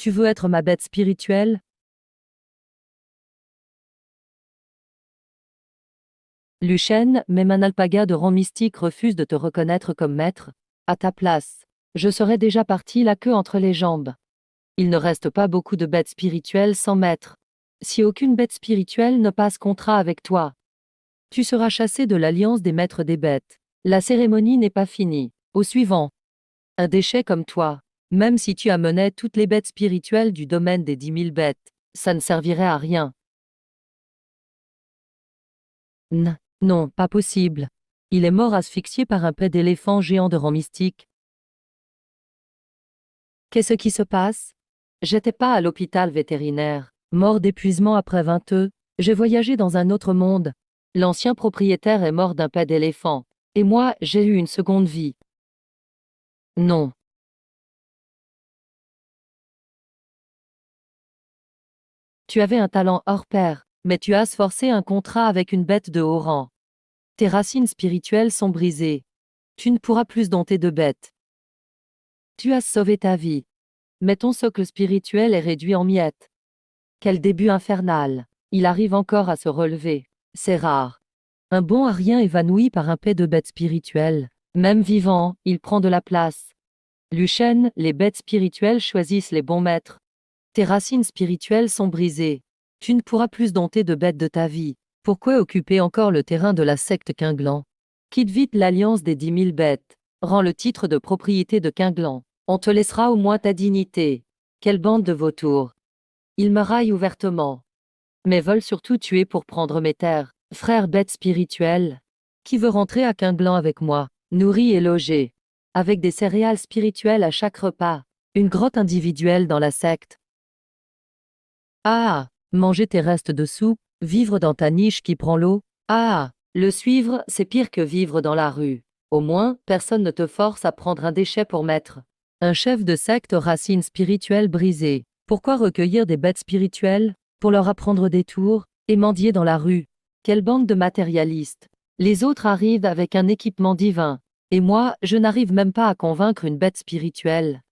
Tu veux être ma bête spirituelle? Luchen, même un alpaga de rang mystique refuse de te reconnaître comme maître. À ta place, je serais déjà parti la queue entre les jambes. Il ne reste pas beaucoup de bêtes spirituelles sans maître. Si aucune bête spirituelle ne passe contrat avec toi, tu seras chassé de l'alliance des maîtres des bêtes. La cérémonie n'est pas finie. Au suivant. Un déchet comme toi, même si tu amenais toutes les bêtes spirituelles du domaine des 10 000 bêtes, ça ne servirait à rien. Non, pas possible. Il est mort asphyxié par un pet d'éléphant géant de rang mystique. Qu'est-ce qui se passe? J'étais pas à l'hôpital vétérinaire, mort d'épuisement après 20 ans. J'ai voyagé dans un autre monde. L'ancien propriétaire est mort d'un pet d'éléphant. Et moi, j'ai eu une seconde vie. Non. Tu avais un talent hors pair, mais tu as forcé un contrat avec une bête de haut rang. Tes racines spirituelles sont brisées. Tu ne pourras plus dompter de bêtes. Tu as sauvé ta vie. Mais ton socle spirituel est réduit en miettes. Quel début infernal. Il arrive encore à se relever. C'est rare. Un bon à rien évanoui par un pet de bête spirituelle. Même vivant, il prend de la place. Luchen, les bêtes spirituelles choisissent les bons maîtres. Tes racines spirituelles sont brisées. Tu ne pourras plus dompter de bêtes de ta vie. Pourquoi occuper encore le terrain de la secte Quinglan? Quitte vite l'alliance des 10 000 bêtes. Rends le titre de propriété de Quinglan. On te laissera au moins ta dignité. Quelle bande de vautours. Ils me raillent ouvertement. Mais veulent surtout tuer pour prendre mes terres. Frère bête spirituelle. Qui veut rentrer à Quinglan avec moi, nourri et logé. Avec des céréales spirituelles à chaque repas. Une grotte individuelle dans la secte. Ah! Manger tes restes de soupe, vivre dans ta niche qui prend l'eau. Ah! Le suivre, c'est pire que vivre dans la rue. Au moins, personne ne te force à prendre un déchet pour maître. Un chef de secte aux racines spirituelles brisées. Pourquoi recueillir des bêtes spirituelles? Pour leur apprendre des tours, et mendier dans la rue. Quelle bande de matérialistes. Les autres arrivent avec un équipement divin. Et moi, je n'arrive même pas à convaincre une bête spirituelle.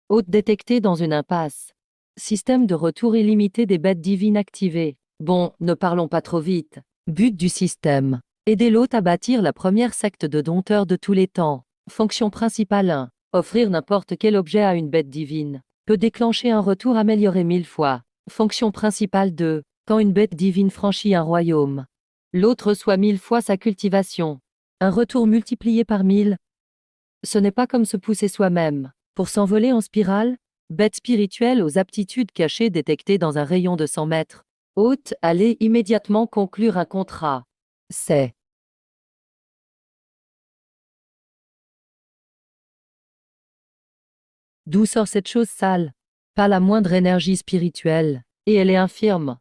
Hôte détectée dans une impasse. Système de retour illimité des bêtes divines activé. Bon, ne parlons pas trop vite. But du système. Aider l'hôte à bâtir la première secte de dompteurs de tous les temps. Fonction principale 1. Offrir n'importe quel objet à une bête divine. Peut déclencher un retour amélioré 1000 fois. Fonction principale 2. Quand une bête divine franchit un royaume, l'autre reçoit 1000 fois sa cultivation. Un retour multiplié par 1000. Ce n'est pas comme se pousser soi-même. Pour s'envoler en spirale, bête spirituelle aux aptitudes cachées détectées dans un rayon de 100 mètres. Hôte, allez immédiatement conclure un contrat. C'est. D'où sort cette chose sale? Pas la moindre énergie spirituelle. Et elle est infirme.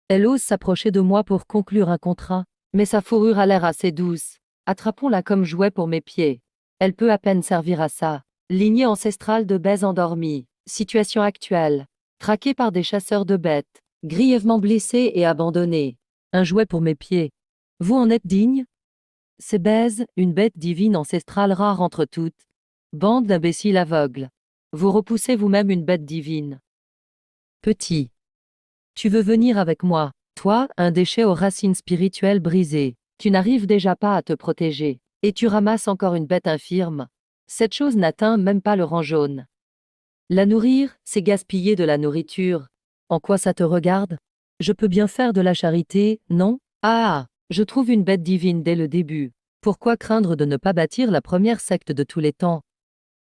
Elle ose s'approcher de moi pour conclure un contrat, mais sa fourrure a l'air assez douce. Attrapons-la comme jouet pour mes pieds. Elle peut à peine servir à ça. Lignée ancestrale de bêtes endormies. Situation actuelle. Traquée par des chasseurs de bêtes. Grièvement blessée et abandonnée. Un jouet pour mes pieds. Vous en êtes digne? C'est Bèze, une bête divine ancestrale rare entre toutes. Bande d'imbéciles aveugles. Vous repoussez vous-même une bête divine. Petit. Tu veux venir avec moi, toi, un déchet aux racines spirituelles brisées. Tu n'arrives déjà pas à te protéger. Et tu ramasses encore une bête infirme. Cette chose n'atteint même pas le rang jaune. La nourrir, c'est gaspiller de la nourriture. En quoi ça te regarde? Je peux bien faire de la charité, non? Ah! Je trouve une bête divine dès le début. Pourquoi craindre de ne pas bâtir la première secte de tous les temps?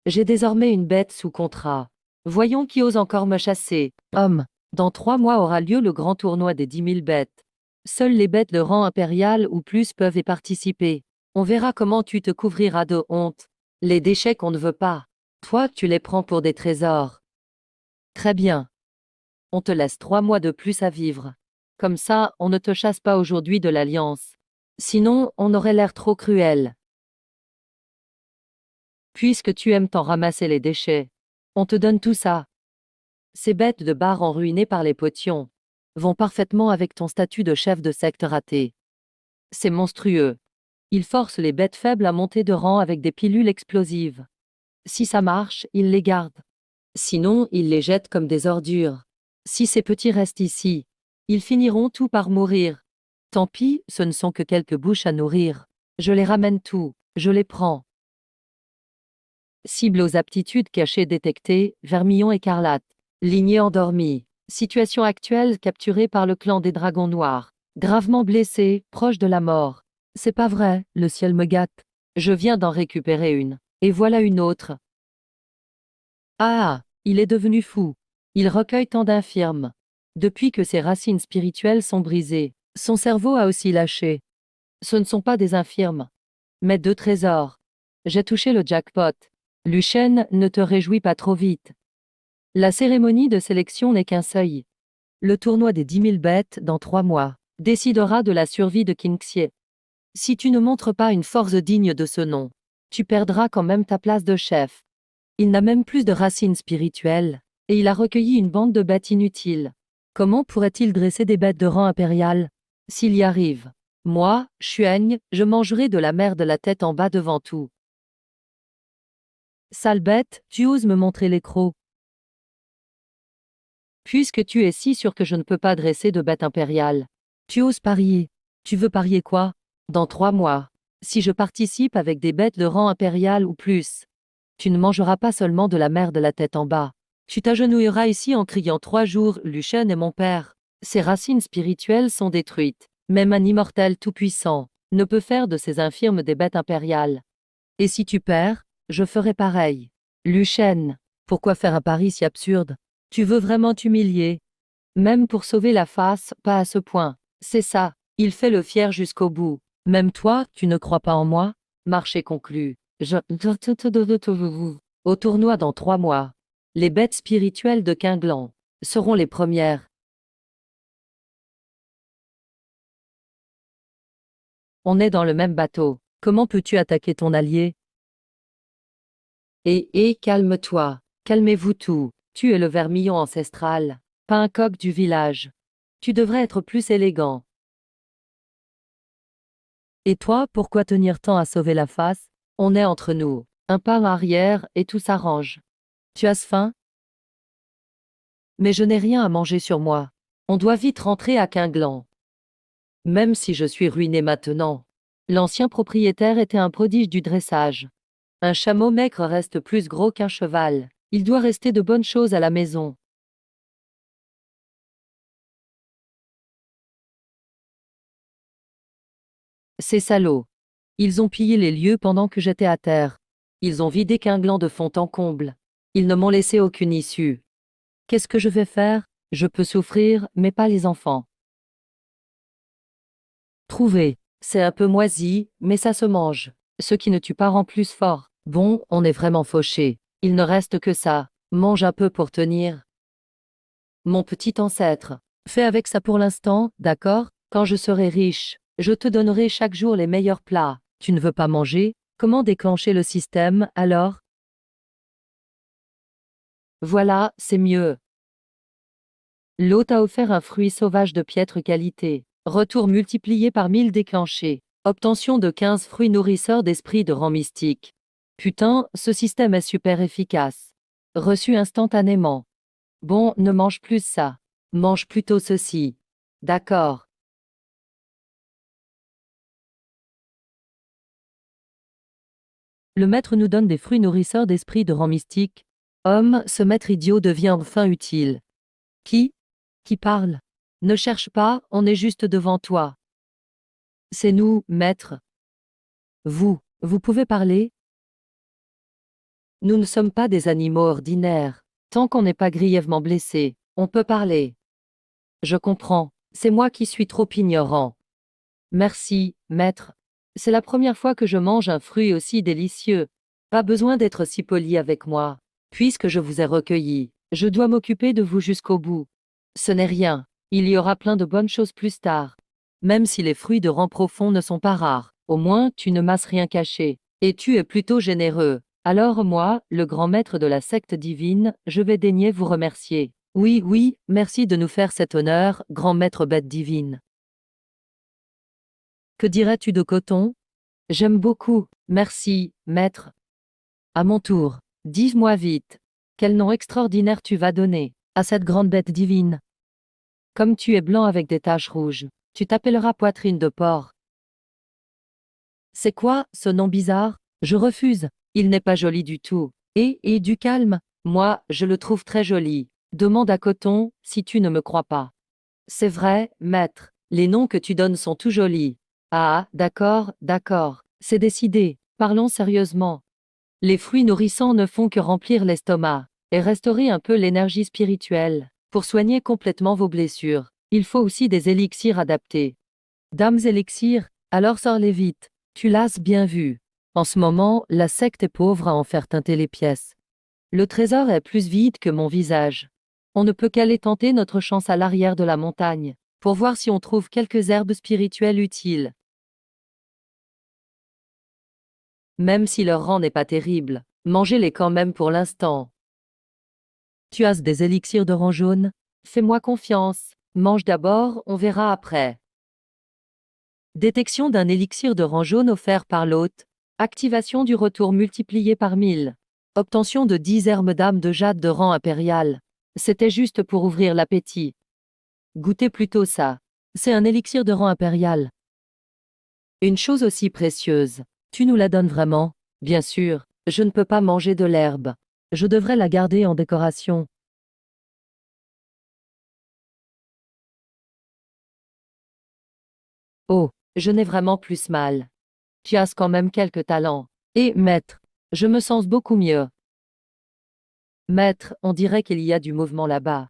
J'ai désormais une bête sous contrat. Voyons qui ose encore me chasser. Homme, dans 3 mois aura lieu le grand tournoi des 10 000 bêtes. Seules les bêtes de rang impérial ou plus peuvent y participer. On verra comment tu te couvriras de honte. Les déchets qu'on ne veut pas. Toi, tu les prends pour des trésors. Très bien. On te laisse 3 mois de plus à vivre. Comme ça, on ne te chasse pas aujourd'hui de l'Alliance. Sinon, on aurait l'air trop cruel. Puisque tu aimes t'en ramasser les déchets, on te donne tout ça. Ces bêtes de bar enruinées par les potions vont parfaitement avec ton statut de chef de secte raté. C'est monstrueux. Ils forcent les bêtes faibles à monter de rang avec des pilules explosives. Si ça marche, ils les gardent. Sinon, ils les jettent comme des ordures. Si ces petits restent ici, ils finiront tout par mourir. Tant pis, ce ne sont que quelques bouches à nourrir. Je les ramène tout, je les prends. Cible aux aptitudes cachées détectées, vermillon écarlate. Lignée endormie. Situation actuelle capturée par le clan des dragons noirs. Gravement blessé, proche de la mort. C'est pas vrai, le ciel me gâte. Je viens d'en récupérer une. Et voilà une autre. Ah, il est devenu fou. Il recueille tant d'infirmes. Depuis que ses racines spirituelles sont brisées, son cerveau a aussi lâché. Ce ne sont pas des infirmes, mais deux trésors. J'ai touché le jackpot. Lucien, ne te réjouis pas trop vite. La cérémonie de sélection n'est qu'un seuil. Le tournoi des 10 000 bêtes dans 3 mois décidera de la survie de Kingxie. Si tu ne montres pas une force digne de ce nom, tu perdras quand même ta place de chef. Il n'a même plus de racines spirituelles, et il a recueilli une bande de bêtes inutiles. Comment pourrait-il dresser des bêtes de rang impérial? S'il y arrive, moi, Xuan, je mangerai de la merde la tête en bas devant tout. Sale bête, tu oses me montrer les crocs. Puisque tu es si sûr que je ne peux pas dresser de bête impériale. Tu oses parier. Tu veux parier quoi? Dans 3 mois. Si je participe avec des bêtes de rang impérial ou plus. Tu ne mangeras pas seulement de la merde la tête en bas. Tu t'agenouilleras ici en criant 3 jours, Lucien est mon père. Ses racines spirituelles sont détruites. Même un immortel tout-puissant ne peut faire de ces infirmes des bêtes impériales. Et si tu perds, je ferai pareil. Lucien, pourquoi faire un pari si absurde? Tu veux vraiment t'humilier? Même pour sauver la face, pas à ce point. C'est ça, il fait le fier jusqu'au bout. Même toi, tu ne crois pas en moi? Marché conclu. Au tournoi dans 3 mois. Les bêtes spirituelles de Quinglan seront les premières. On est dans le même bateau. Comment peux-tu attaquer ton allié? Calme-toi. Calmez-vous tous. Tu es le vermillon ancestral, pas un coq du village. Tu devrais être plus élégant. Et toi, pourquoi tenir tant à sauver la face? On est entre nous. Un pas en arrière et tout s'arrange. Tu as faim? Mais je n'ai rien à manger sur moi. On doit vite rentrer à Quinglan. Même si je suis ruiné maintenant. L'ancien propriétaire était un prodige du dressage. Un chameau maigre reste plus gros qu'un cheval. Il doit rester de bonnes choses à la maison. Ces salauds. Ils ont pillé les lieux pendant que j'étais à terre. Ils ont vidé Quinglan de fond en comble. Ils ne m'ont laissé aucune issue. Qu'est-ce que je vais faire? Je peux souffrir, mais pas les enfants. Trouver. C'est un peu moisi, mais ça se mange. Ce qui ne tue pas rend plus fort. Bon, on est vraiment fauché. Il ne reste que ça. Mange un peu pour tenir. Mon petit ancêtre. Fais avec ça pour l'instant, d'accord? Quand je serai riche, je te donnerai chaque jour les meilleurs plats. Tu ne veux pas manger? Comment déclencher le système, alors? Voilà, c'est mieux. L'hôte a offert un fruit sauvage de piètre qualité. Retour multiplié par 1000 déclenché. Obtention de 15 fruits nourrisseurs d'esprit de rang mystique. Putain, ce système est super efficace. Reçu instantanément. Bon, ne mange plus ça. Mange plutôt ceci. D'accord. Le maître nous donne des fruits nourrisseurs d'esprit de rang mystique. Homme, ce maître idiot devient enfin utile. Qui? Qui parle? Ne cherche pas, on est juste devant toi. C'est nous, maître. Vous pouvez parler? Nous ne sommes pas des animaux ordinaires. Tant qu'on n'est pas grièvement blessé, on peut parler. Je comprends. C'est moi qui suis trop ignorant. Merci, maître. C'est la première fois que je mange un fruit aussi délicieux. Pas besoin d'être si poli avec moi. Puisque je vous ai recueilli, je dois m'occuper de vous jusqu'au bout. Ce n'est rien. Il y aura plein de bonnes choses plus tard. Même si les fruits de rang profond ne sont pas rares, au moins tu ne m'as rien caché. Et tu es plutôt généreux. Alors moi, le grand maître de la secte divine, je vais daigner vous remercier. Oui, oui, merci de nous faire cet honneur, grand maître bête divine. Que dirais-tu de coton? J'aime beaucoup. Merci, maître. À mon tour. Dis-moi vite. Quel nom extraordinaire tu vas donner à cette grande bête divine. Comme tu es blanc avec des taches rouges, tu t'appelleras poitrine de porc. C'est quoi, ce nom bizarre? Je refuse. Il n'est pas joli du tout. Et du calme. Moi, je le trouve très joli. Demande à Coton, si tu ne me crois pas. C'est vrai, maître. Les noms que tu donnes sont tout jolis. Ah, d'accord, d'accord. C'est décidé. Parlons sérieusement. Les fruits nourrissants ne font que remplir l'estomac et restaurer un peu l'énergie spirituelle. Pour soigner complètement vos blessures, il faut aussi des élixirs adaptés. Dames élixirs, alors sors-les vite. Tu l'as bien vu. En ce moment, la secte est pauvre à en faire teinter les pièces. Le trésor est plus vide que mon visage. On ne peut qu'aller tenter notre chance à l'arrière de la montagne, pour voir si on trouve quelques herbes spirituelles utiles. Même si leur rang n'est pas terrible, mangez-les quand même pour l'instant. Tu as des élixirs de rang jaune? Fais-moi confiance. Mange d'abord, on verra après. Détection d'un élixir de rang jaune offert par l'hôte. Activation du retour multiplié par 1000. Obtention de 10 hermes d'âme de jade de rang impérial. C'était juste pour ouvrir l'appétit. Goûtez plutôt ça. C'est un élixir de rang impérial. Une chose aussi précieuse. Tu nous la donnes vraiment? Bien sûr, je ne peux pas manger de l'herbe. Je devrais la garder en décoration. Oh, je n'ai vraiment plus mal. Tu as quand même quelques talents. Et, maître, je me sens beaucoup mieux. Maître, on dirait qu'il y a du mouvement là-bas.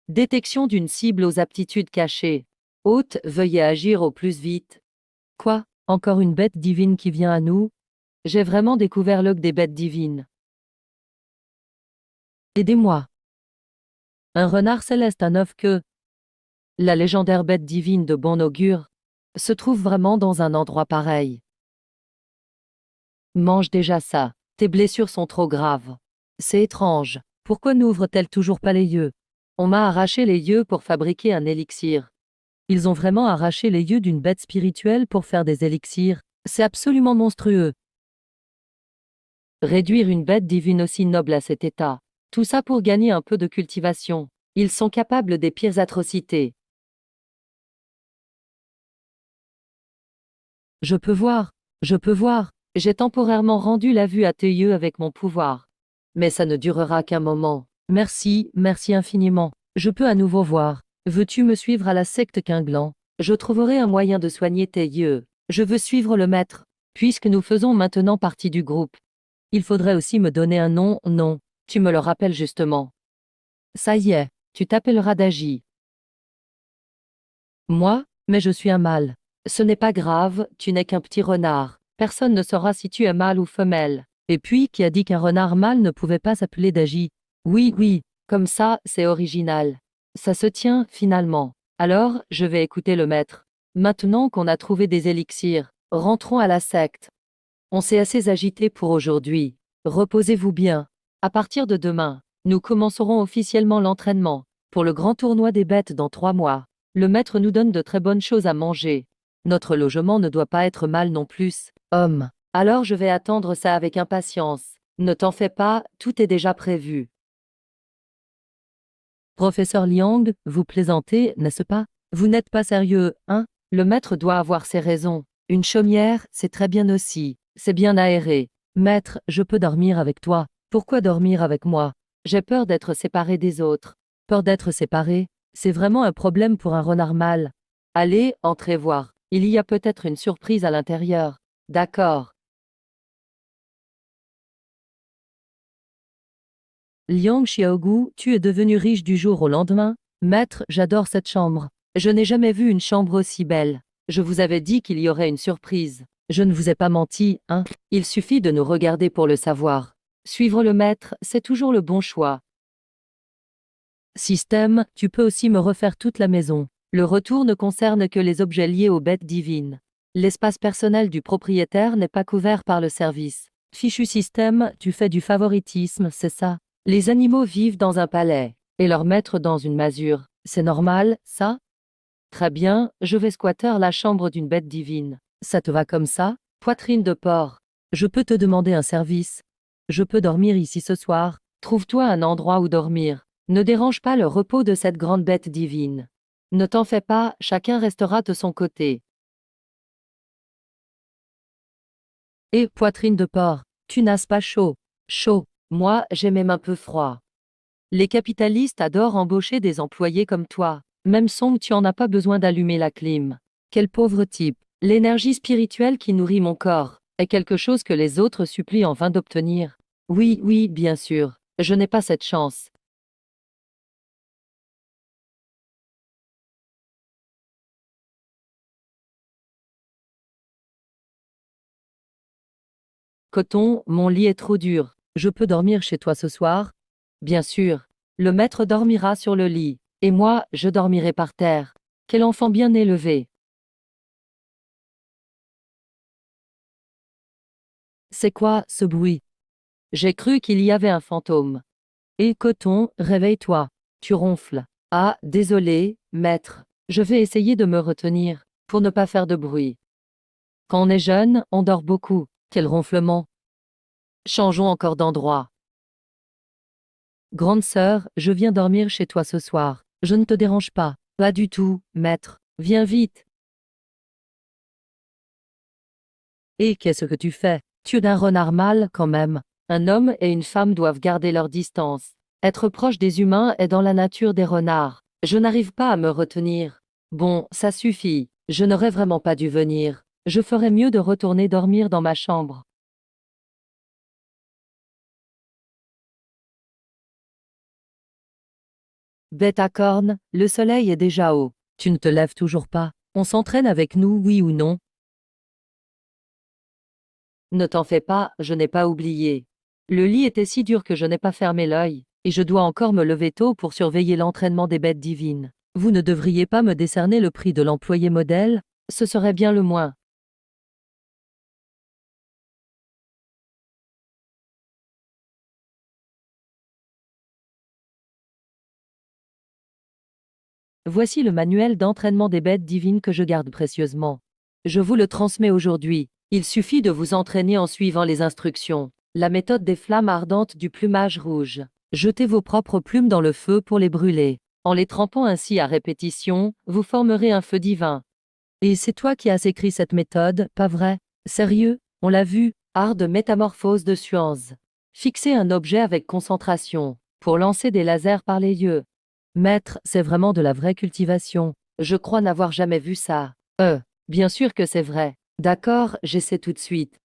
Détection d'une cible aux aptitudes cachées. Hôte, veuillez agir au plus vite. Quoi? Encore une bête divine qui vient à nous? J'ai vraiment découvert l'œil des bêtes divines. Aidez-moi. Un renard céleste à 9 queues. La légendaire bête divine de bon augure se trouve vraiment dans un endroit pareil. Mange déjà ça. Tes blessures sont trop graves. C'est étrange. Pourquoi n'ouvrent-elles toujours pas les yeux? On m'a arraché les yeux pour fabriquer un élixir. Ils ont vraiment arraché les yeux d'une bête spirituelle pour faire des élixirs. C'est absolument monstrueux. Réduire une bête divine aussi noble à cet état. Tout ça pour gagner un peu de cultivation. Ils sont capables des pires atrocités. Je peux voir. Je peux voir. J'ai temporairement rendu la vue à tes yeux avec mon pouvoir. Mais ça ne durera qu'un moment. Merci, merci infiniment. Je peux à nouveau voir. Veux-tu me suivre à la secte Quinglan? Je trouverai un moyen de soigner tes yeux. Je veux suivre le maître, puisque nous faisons maintenant partie du groupe. Il faudrait aussi me donner un nom, non. Tu me le rappelles justement. Ça y est, tu t'appelleras Daji. Moi? Mais je suis un mâle. Ce n'est pas grave, tu n'es qu'un petit renard. Personne ne saura si tu es mâle ou femelle. Et puis, qui a dit qu'un renard mâle ne pouvait pas s'appeler Daji? Oui, oui, comme ça, c'est original. Ça se tient, finalement. Alors, je vais écouter le maître. Maintenant qu'on a trouvé des élixirs, rentrons à la secte. On s'est assez agité pour aujourd'hui. Reposez-vous bien. À partir de demain, nous commencerons officiellement l'entraînement pour le grand tournoi des bêtes dans 3 mois. Le maître nous donne de très bonnes choses à manger. Notre logement ne doit pas être mal non plus, homme. Alors je vais attendre ça avec impatience. Ne t'en fais pas, tout est déjà prévu. Professeur Liang, vous plaisantez, n'est-ce pas? Vous n'êtes pas sérieux, hein? Le maître doit avoir ses raisons. Une chaumière, c'est très bien aussi. C'est bien aéré. Maître, je peux dormir avec toi. Pourquoi dormir avec moi? J'ai peur d'être séparé des autres. Peur d'être séparé? C'est vraiment un problème pour un renard mâle. Allez, entrez voir. Il y a peut-être une surprise à l'intérieur. D'accord. Liang Xiaogu, tu es devenu riche du jour au lendemain? Maître, j'adore cette chambre. Je n'ai jamais vu une chambre aussi belle. Je vous avais dit qu'il y aurait une surprise. Je ne vous ai pas menti, hein? Il suffit de nous regarder pour le savoir. Suivre le maître, c'est toujours le bon choix. Système, tu peux aussi me refaire toute la maison. Le retour ne concerne que les objets liés aux bêtes divines. L'espace personnel du propriétaire n'est pas couvert par le service. Fichu système, tu fais du favoritisme, c'est ça? Les animaux vivent dans un palais, et leur maître dans une masure. C'est normal, ça? Très bien, je vais squatter la chambre d'une bête divine. Ça te va comme ça? Poitrine de porc. Je peux te demander un service. Je peux dormir ici ce soir. Trouve-toi un endroit où dormir. Ne dérange pas le repos de cette grande bête divine. Ne t'en fais pas, chacun restera de son côté. Et poitrine de porc, tu n'as pas chaud. Chaud. Moi, j'ai même un peu froid. Les capitalistes adorent embaucher des employés comme toi. Même son, tu en as pas besoin d'allumer la clim. Quel pauvre type. L'énergie spirituelle qui nourrit mon corps est quelque chose que les autres supplient en vain d'obtenir. Oui, oui, bien sûr. Je n'ai pas cette chance. Coton, mon lit est trop dur. Je peux dormir chez toi ce soir? Bien sûr. Le maître dormira sur le lit. Et moi, je dormirai par terre. Quel enfant bien élevé. C'est quoi, ce bruit? J'ai cru qu'il y avait un fantôme. Et Coton, réveille-toi. Tu ronfles. Ah, désolé, maître. Je vais essayer de me retenir, pour ne pas faire de bruit. Quand on est jeune, on dort beaucoup. Quel ronflement. Changeons encore d'endroit. Grande sœur, je viens dormir chez toi ce soir. Je ne te dérange pas. Pas du tout, maître. Viens vite. Et qu'est-ce que tu fais? Tu es un renard mâle, quand même. Un homme et une femme doivent garder leur distance. Être proche des humains est dans la nature des renards. Je n'arrive pas à me retenir. Bon, ça suffit. Je n'aurais vraiment pas dû venir. Je ferais mieux de retourner dormir dans ma chambre. Bête à cornes, le soleil est déjà haut. Tu ne te lèves toujours pas. On s'entraîne avec nous, oui ou non? Ne t'en fais pas, je n'ai pas oublié. Le lit était si dur que je n'ai pas fermé l'œil, et je dois encore me lever tôt pour surveiller l'entraînement des bêtes divines. Vous ne devriez pas me décerner le prix de l'employé modèle? Ce serait bien le moins. Voici le manuel d'entraînement des bêtes divines que je garde précieusement. Je vous le transmets aujourd'hui. Il suffit de vous entraîner en suivant les instructions. La méthode des flammes ardentes du plumage rouge. Jetez vos propres plumes dans le feu pour les brûler. En les trempant ainsi à répétition, vous formerez un feu divin. Et c'est toi qui as écrit cette méthode, pas vrai? Sérieux? On l'a vu, art de métamorphose de Suanze. Fixer un objet avec concentration, pour lancer des lasers par les yeux. Maître, c'est vraiment de la vraie cultivation. Je crois n'avoir jamais vu ça. Bien sûr que c'est vrai. D'accord, j'essaie tout de suite.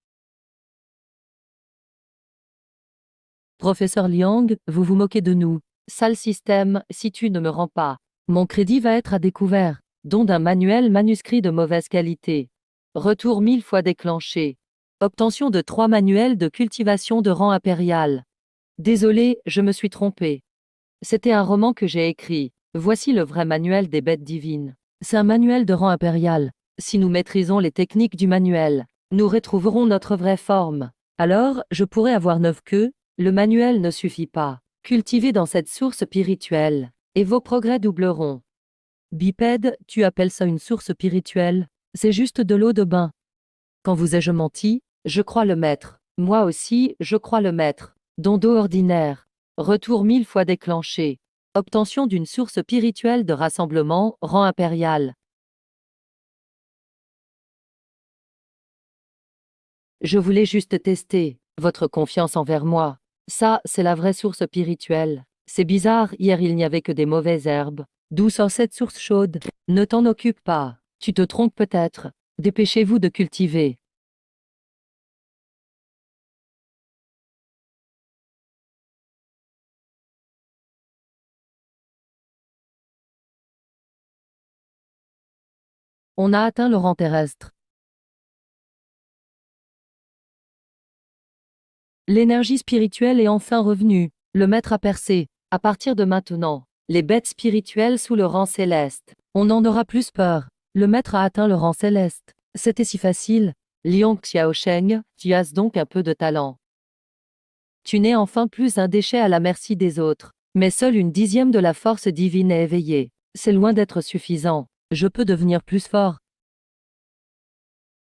Professeur Liang, vous vous moquez de nous. Sale système, si tu ne me rends pas. Mon crédit va être à découvert, don d'un manuel manuscrit de mauvaise qualité. Retour 1000 fois déclenché. Obtention de 3 manuels de cultivation de rang impérial. Désolé, je me suis trompé. C'était un roman que j'ai écrit. Voici le vrai manuel des bêtes divines. C'est un manuel de rang impérial. Si nous maîtrisons les techniques du manuel, nous retrouverons notre vraie forme. Alors, je pourrais avoir 9 queues. Le manuel ne suffit pas. Cultivez dans cette source spirituelle, et vos progrès doubleront. Bipède, tu appelles ça une source spirituelle? C'est juste de l'eau de bain. Quand vous ai-je menti? Je crois le maître. Moi aussi, je crois le maître. Don d'eau ordinaire. Retour 1000 fois déclenché. Obtention d'une source spirituelle de rassemblement, rang impérial. Je voulais juste tester votre confiance envers moi. Ça, c'est la vraie source spirituelle. C'est bizarre, hier il n'y avait que des mauvaises herbes. D'où sort cette source chaude? Ne t'en occupe pas. Tu te trompes peut-être. Dépêchez-vous de cultiver. On a atteint le rang terrestre. L'énergie spirituelle est enfin revenue. Le maître a percé. À partir de maintenant, les bêtes spirituelles sous le rang céleste. On n'en aura plus peur. Le maître a atteint le rang céleste. C'était si facile. Liang Xiaosheng, tu as donc un peu de talent. Tu n'es enfin plus un déchet à la merci des autres. Mais seule une dixième de la force divine est éveillée. C'est loin d'être suffisant. Je peux devenir plus fort.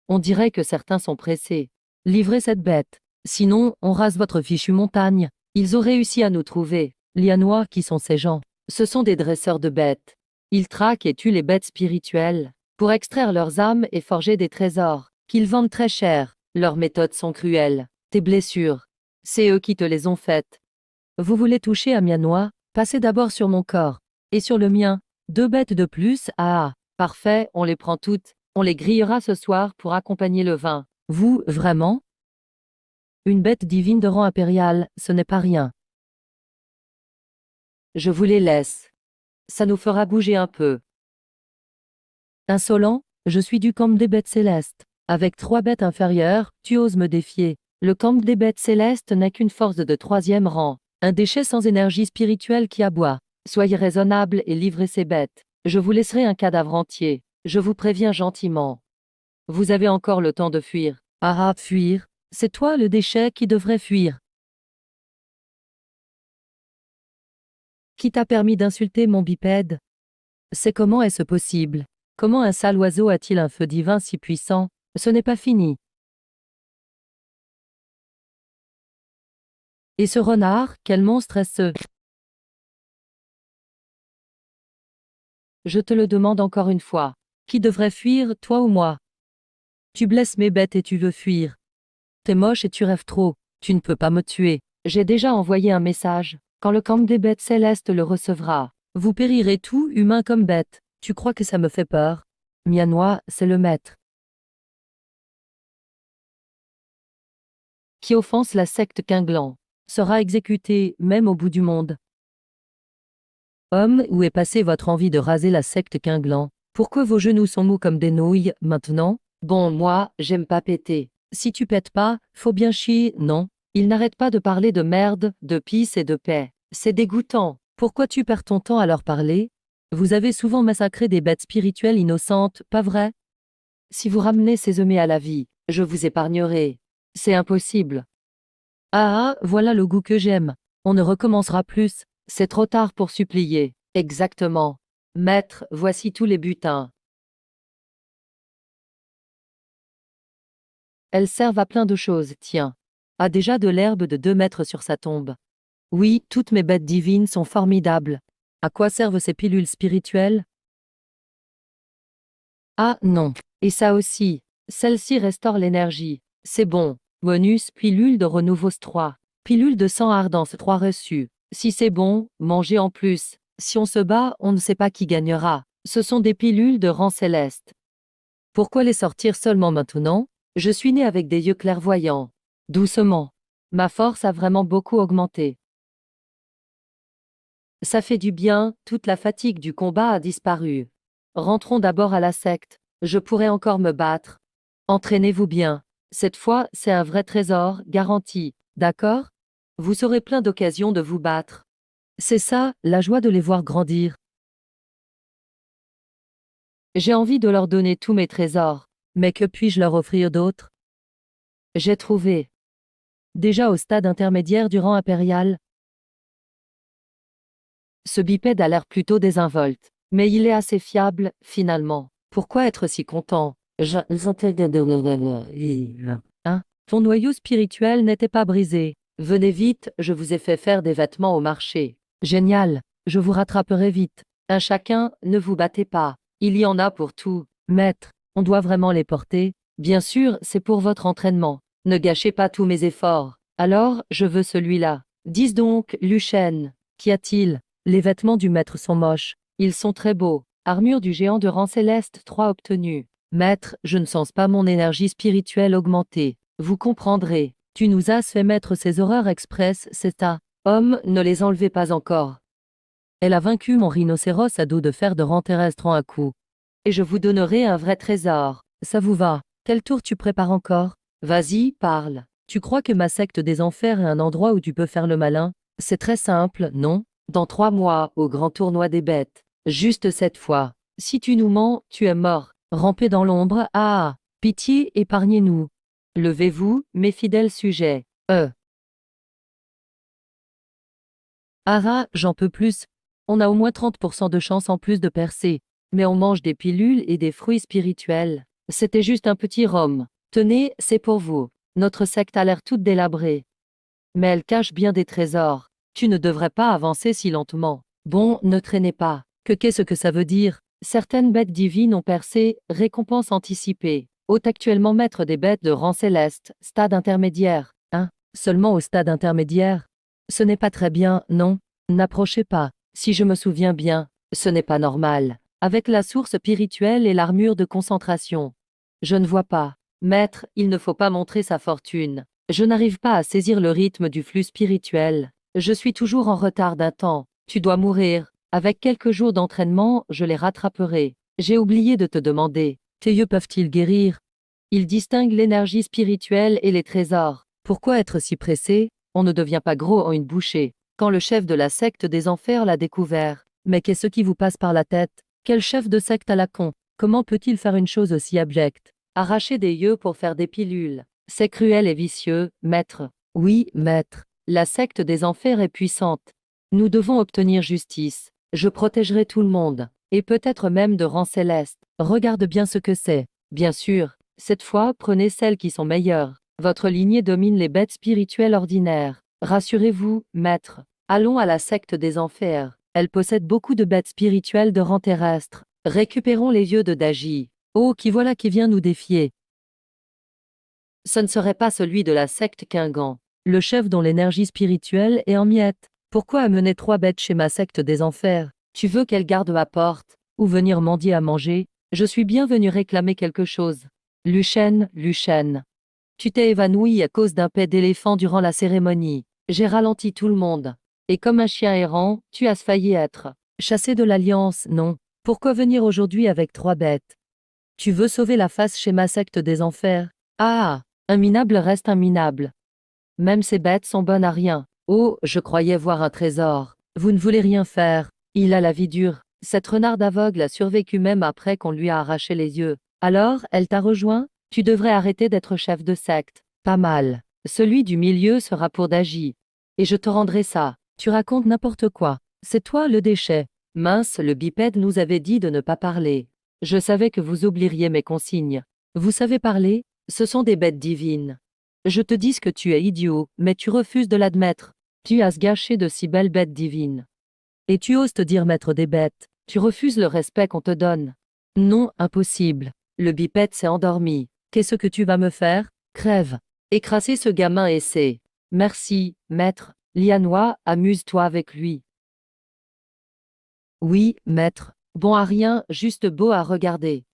On dirait que certains sont pressés. Livrez cette bête. Sinon, on rase votre fichue montagne. Ils ont réussi à nous trouver. Lianois, qui sont ces gens? Ce sont des dresseurs de bêtes. Ils traquent et tuent les bêtes spirituelles pour extraire leurs âmes et forger des trésors qu'ils vendent très cher. Leurs méthodes sont cruelles. Tes blessures, c'est eux qui te les ont faites. Vous voulez toucher à Mianois? Passez d'abord sur mon corps. Et sur le mien. 2 bêtes de plus, ah, parfait, on les prend toutes. On les grillera ce soir pour accompagner le vin. Vous, vraiment? Une bête divine de rang impérial, ce n'est pas rien. Je vous les laisse. Ça nous fera bouger un peu. Insolent, je suis du camp des bêtes célestes. Avec 3 bêtes inférieures, tu oses me défier. Le camp des bêtes célestes n'est qu'une force de 3e rang. Un déchet sans énergie spirituelle qui aboie. Soyez raisonnable et livrez ces bêtes. Je vous laisserai un cadavre entier. Je vous préviens gentiment. Vous avez encore le temps de fuir. Ah, fuir? C'est toi le déchet qui devrait fuir. Qui t'a permis d'insulter mon bipède? C'est comment est-ce possible? Comment un sale oiseau a-t-il un feu divin si puissant? Ce n'est pas fini. Et ce renard, quel monstre est-ce? Je te le demande encore une fois. Qui devrait fuir, toi ou moi? Tu blesses mes bêtes et tu veux fuir. T'es moche et tu rêves trop. Tu ne peux pas me tuer. J'ai déjà envoyé un message. Quand le camp des bêtes célestes le recevra, vous périrez tout, humain comme bête. Tu crois que ça me fait peur? Mianois, c'est le maître. Qui offense la secte Quinglan sera exécuté, même au bout du monde. Homme, où est passée votre envie de raser la secte Quinglan? Pourquoi vos genoux sont mous comme des nouilles, maintenant? Bon, moi, j'aime pas péter. Si tu pètes pas, faut bien chier, non? Il n'arrête pas de parler de merde, de pisse et de paix. C'est dégoûtant. Pourquoi tu perds ton temps à leur parler? Vous avez souvent massacré des bêtes spirituelles innocentes, pas vrai? Si vous ramenez ces hommes à la vie, je vous épargnerai. C'est impossible. Ah, voilà le goût que j'aime. On ne recommencera plus. C'est trop tard pour supplier. Exactement. Maître, voici tous les butins. Elles servent à plein de choses, tiens. A déjà de l'herbe de 2 mètres sur sa tombe. Oui, toutes mes bêtes divines sont formidables. À quoi servent ces pilules spirituelles? Ah, non. Et ça aussi. Celle-ci restaure l'énergie. C'est bon. Bonus, pilule de renouveau 3. Pilule de sang ardence 3 reçues. Si c'est bon, mangez en plus. Si on se bat, on ne sait pas qui gagnera. Ce sont des pilules de rang céleste. Pourquoi les sortir seulement maintenant? Je suis né avec des yeux clairvoyants. Doucement. Ma force a vraiment beaucoup augmenté. Ça fait du bien, toute la fatigue du combat a disparu. Rentrons d'abord à la secte. Je pourrais encore me battre. Entraînez-vous bien. Cette fois, c'est un vrai trésor, garanti. D'accord? Vous aurez plein d'occasions de vous battre. C'est ça, la joie de les voir grandir. J'ai envie de leur donner tous mes trésors. Mais que puis-je leur offrir d'autre? J'ai trouvé. Déjà au stade intermédiaire du rang impérial. Ce bipède a l'air plutôt désinvolte. Mais il est assez fiable, finalement. Pourquoi être si content? Hein? Ton noyau spirituel n'était pas brisé. Venez vite, je vous ai fait faire des vêtements au marché. Génial. Je vous rattraperai vite. Un chacun, ne vous battez pas. Il y en a pour tout. Maître, on doit vraiment les porter? Bien sûr, c'est pour votre entraînement. Ne gâchez pas tous mes efforts. Alors, je veux celui-là. Dis donc, Lucien, qu'y a-t-il? Les vêtements du maître sont moches. Ils sont très beaux. Armure du géant de rang céleste 3 obtenue. Maître, je ne sens pas mon énergie spirituelle augmenter. Vous comprendrez. Tu nous as fait mettre ces horreurs express, c'est à. Homme, ne les enlevez pas encore. Elle a vaincu mon rhinocéros à dos de fer de rang terrestre en un coup. Et je vous donnerai un vrai trésor. Ça vous va? Quel tour tu prépares encore? Vas-y, parle. Tu crois que ma secte des enfers est un endroit où tu peux faire le malin? C'est très simple, non? Dans 3 mois, au grand tournoi des bêtes. Juste cette fois. Si tu nous mens, tu es mort. Rampez dans l'ombre, ah! Pitié, épargnez-nous. Levez-vous, mes fidèles sujets. Ah, j'en peux plus. On a au moins 30% de chance en plus de percer. Mais on mange des pilules et des fruits spirituels. C'était juste un petit rhum. Tenez, c'est pour vous. Notre secte a l'air toute délabrée. mais elle cache bien des trésors. Tu ne devrais pas avancer si lentement. Bon, ne traînez pas. Qu'est-ce que ça veut dire? Certaines bêtes divines ont percé, récompense anticipée. Hôte actuellement maître des bêtes de rang céleste, stade intermédiaire. Hein? Seulement au stade intermédiaire? Ce n'est pas très bien, non? N'approchez pas. Si je me souviens bien, ce n'est pas normal. Avec la source spirituelle et l'armure de concentration. Je ne vois pas. Maître, il ne faut pas montrer sa fortune. Je n'arrive pas à saisir le rythme du flux spirituel. Je suis toujours en retard d'un temps. Tu dois mourir. Avec quelques jours d'entraînement, je les rattraperai. J'ai oublié de te demander. Tes yeux peuvent-ils guérir? Ils distinguent l'énergie spirituelle et les trésors. Pourquoi être si pressé? On ne devient pas gros en une bouchée. Quand le chef de la secte des enfers l'a découvert. Mais qu'est-ce qui vous passe par la tête? Quel chef de secte à la con? Comment peut-il faire une chose aussi abjecte? Arracher des yeux pour faire des pilules. C'est cruel et vicieux, maître. Oui, maître. La secte des enfers est puissante. Nous devons obtenir justice. Je protégerai tout le monde. Et peut-être même de rang céleste. Regarde bien ce que c'est. Bien sûr. Cette fois, prenez celles qui sont meilleures. Votre lignée domine les bêtes spirituelles ordinaires. Rassurez-vous, maître. Allons à la secte des enfers. Elle possède beaucoup de bêtes spirituelles de rang terrestre. Récupérons les yeux de Daji. Oh, qui voilà qui vient nous défier. Ce ne serait pas celui de la secte Kingan. Le chef dont l'énergie spirituelle est en miettes. Pourquoi amener 3 bêtes chez ma secte des enfers? Tu veux qu'elle garde ma porte? Ou venir mendier à manger? Je suis bien venu réclamer quelque chose. Luchen, Luchen. Tu t'es évanoui à cause d'un pet d'éléphant durant la cérémonie. J'ai ralenti tout le monde. Et comme un chien errant, tu as failli être chassé de l'Alliance, non? Pourquoi venir aujourd'hui avec 3 bêtes? Tu veux sauver la face chez ma secte des enfers? Ah! Un minable reste un minable. Même ces bêtes sont bonnes à rien. Oh, je croyais voir un trésor. Vous ne voulez rien faire. Il a la vie dure. Cette renarde aveugle a survécu même après qu'on lui a arraché les yeux. Alors, elle t'a rejoint? Tu devrais arrêter d'être chef de secte. Pas mal. Celui du milieu sera pour Daji. Et je te rendrai ça. Tu racontes n'importe quoi. C'est toi le déchet. Mince, le bipède nous avait dit de ne pas parler. Je savais que vous oublieriez mes consignes. Vous savez parler? Ce sont des bêtes divines. Je te dis que tu es idiot, mais tu refuses de l'admettre. Tu as gâché de si belles bêtes divines. Et tu oses te dire maître des bêtes. Tu refuses le respect qu'on te donne. Non, impossible. Le bipède s'est endormi. Qu'est-ce que tu vas me faire? Crève. Écraser ce gamin et c'est. Merci, maître. Lianois, amuse-toi avec lui. Oui, maître. Bon à rien, juste beau à regarder.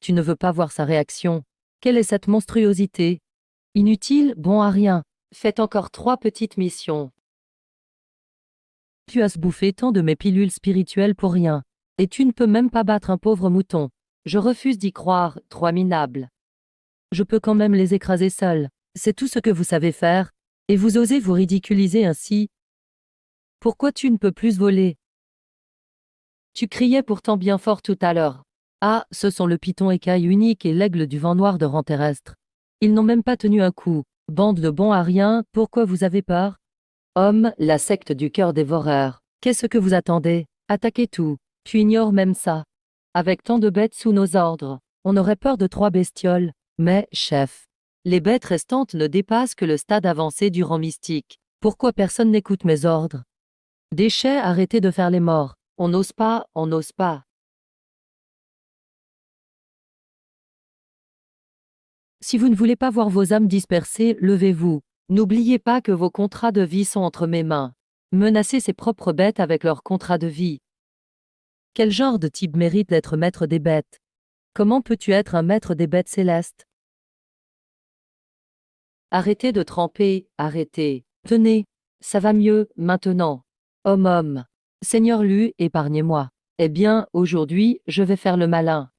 Tu ne veux pas voir sa réaction. Quelle est cette monstruosité? Inutile, bon à rien. Faites encore 3 petites missions. Tu as bouffé tant de mes pilules spirituelles pour rien. Et tu ne peux même pas battre un pauvre mouton. Je refuse d'y croire, 3 minables. Je peux quand même les écraser seul. C'est tout ce que vous savez faire. Et vous osez vous ridiculiser ainsi. Pourquoi tu ne peux plus voler? Tu criais pourtant bien fort tout à l'heure. Ah, ce sont le python écaille unique et l'aigle du vent noir de rang terrestre. Ils n'ont même pas tenu un coup. Bande de bons à rien, pourquoi vous avez peur? Homme, la secte du cœur dévoreur. Qu'est-ce que vous attendez? Attaquez tout. Tu ignores même ça. Avec tant de bêtes sous nos ordres, on aurait peur de 3 bestioles. Mais, chef, les bêtes restantes ne dépassent que le stade avancé du rang mystique. Pourquoi personne n'écoute mes ordres? Déchets, arrêtez de faire les morts. On n'ose pas, on n'ose pas. Si vous ne voulez pas voir vos âmes dispersées, levez-vous. N'oubliez pas que vos contrats de vie sont entre mes mains. Menacez ses propres bêtes avec leurs contrats de vie. Quel genre de type mérite d'être maître des bêtes? Comment peux-tu être un maître des bêtes célestes? Arrêtez de tremper, arrêtez. Tenez, ça va mieux, maintenant. Homme. Seigneur Lu, épargnez-moi. Eh bien, aujourd'hui, je vais faire le malin.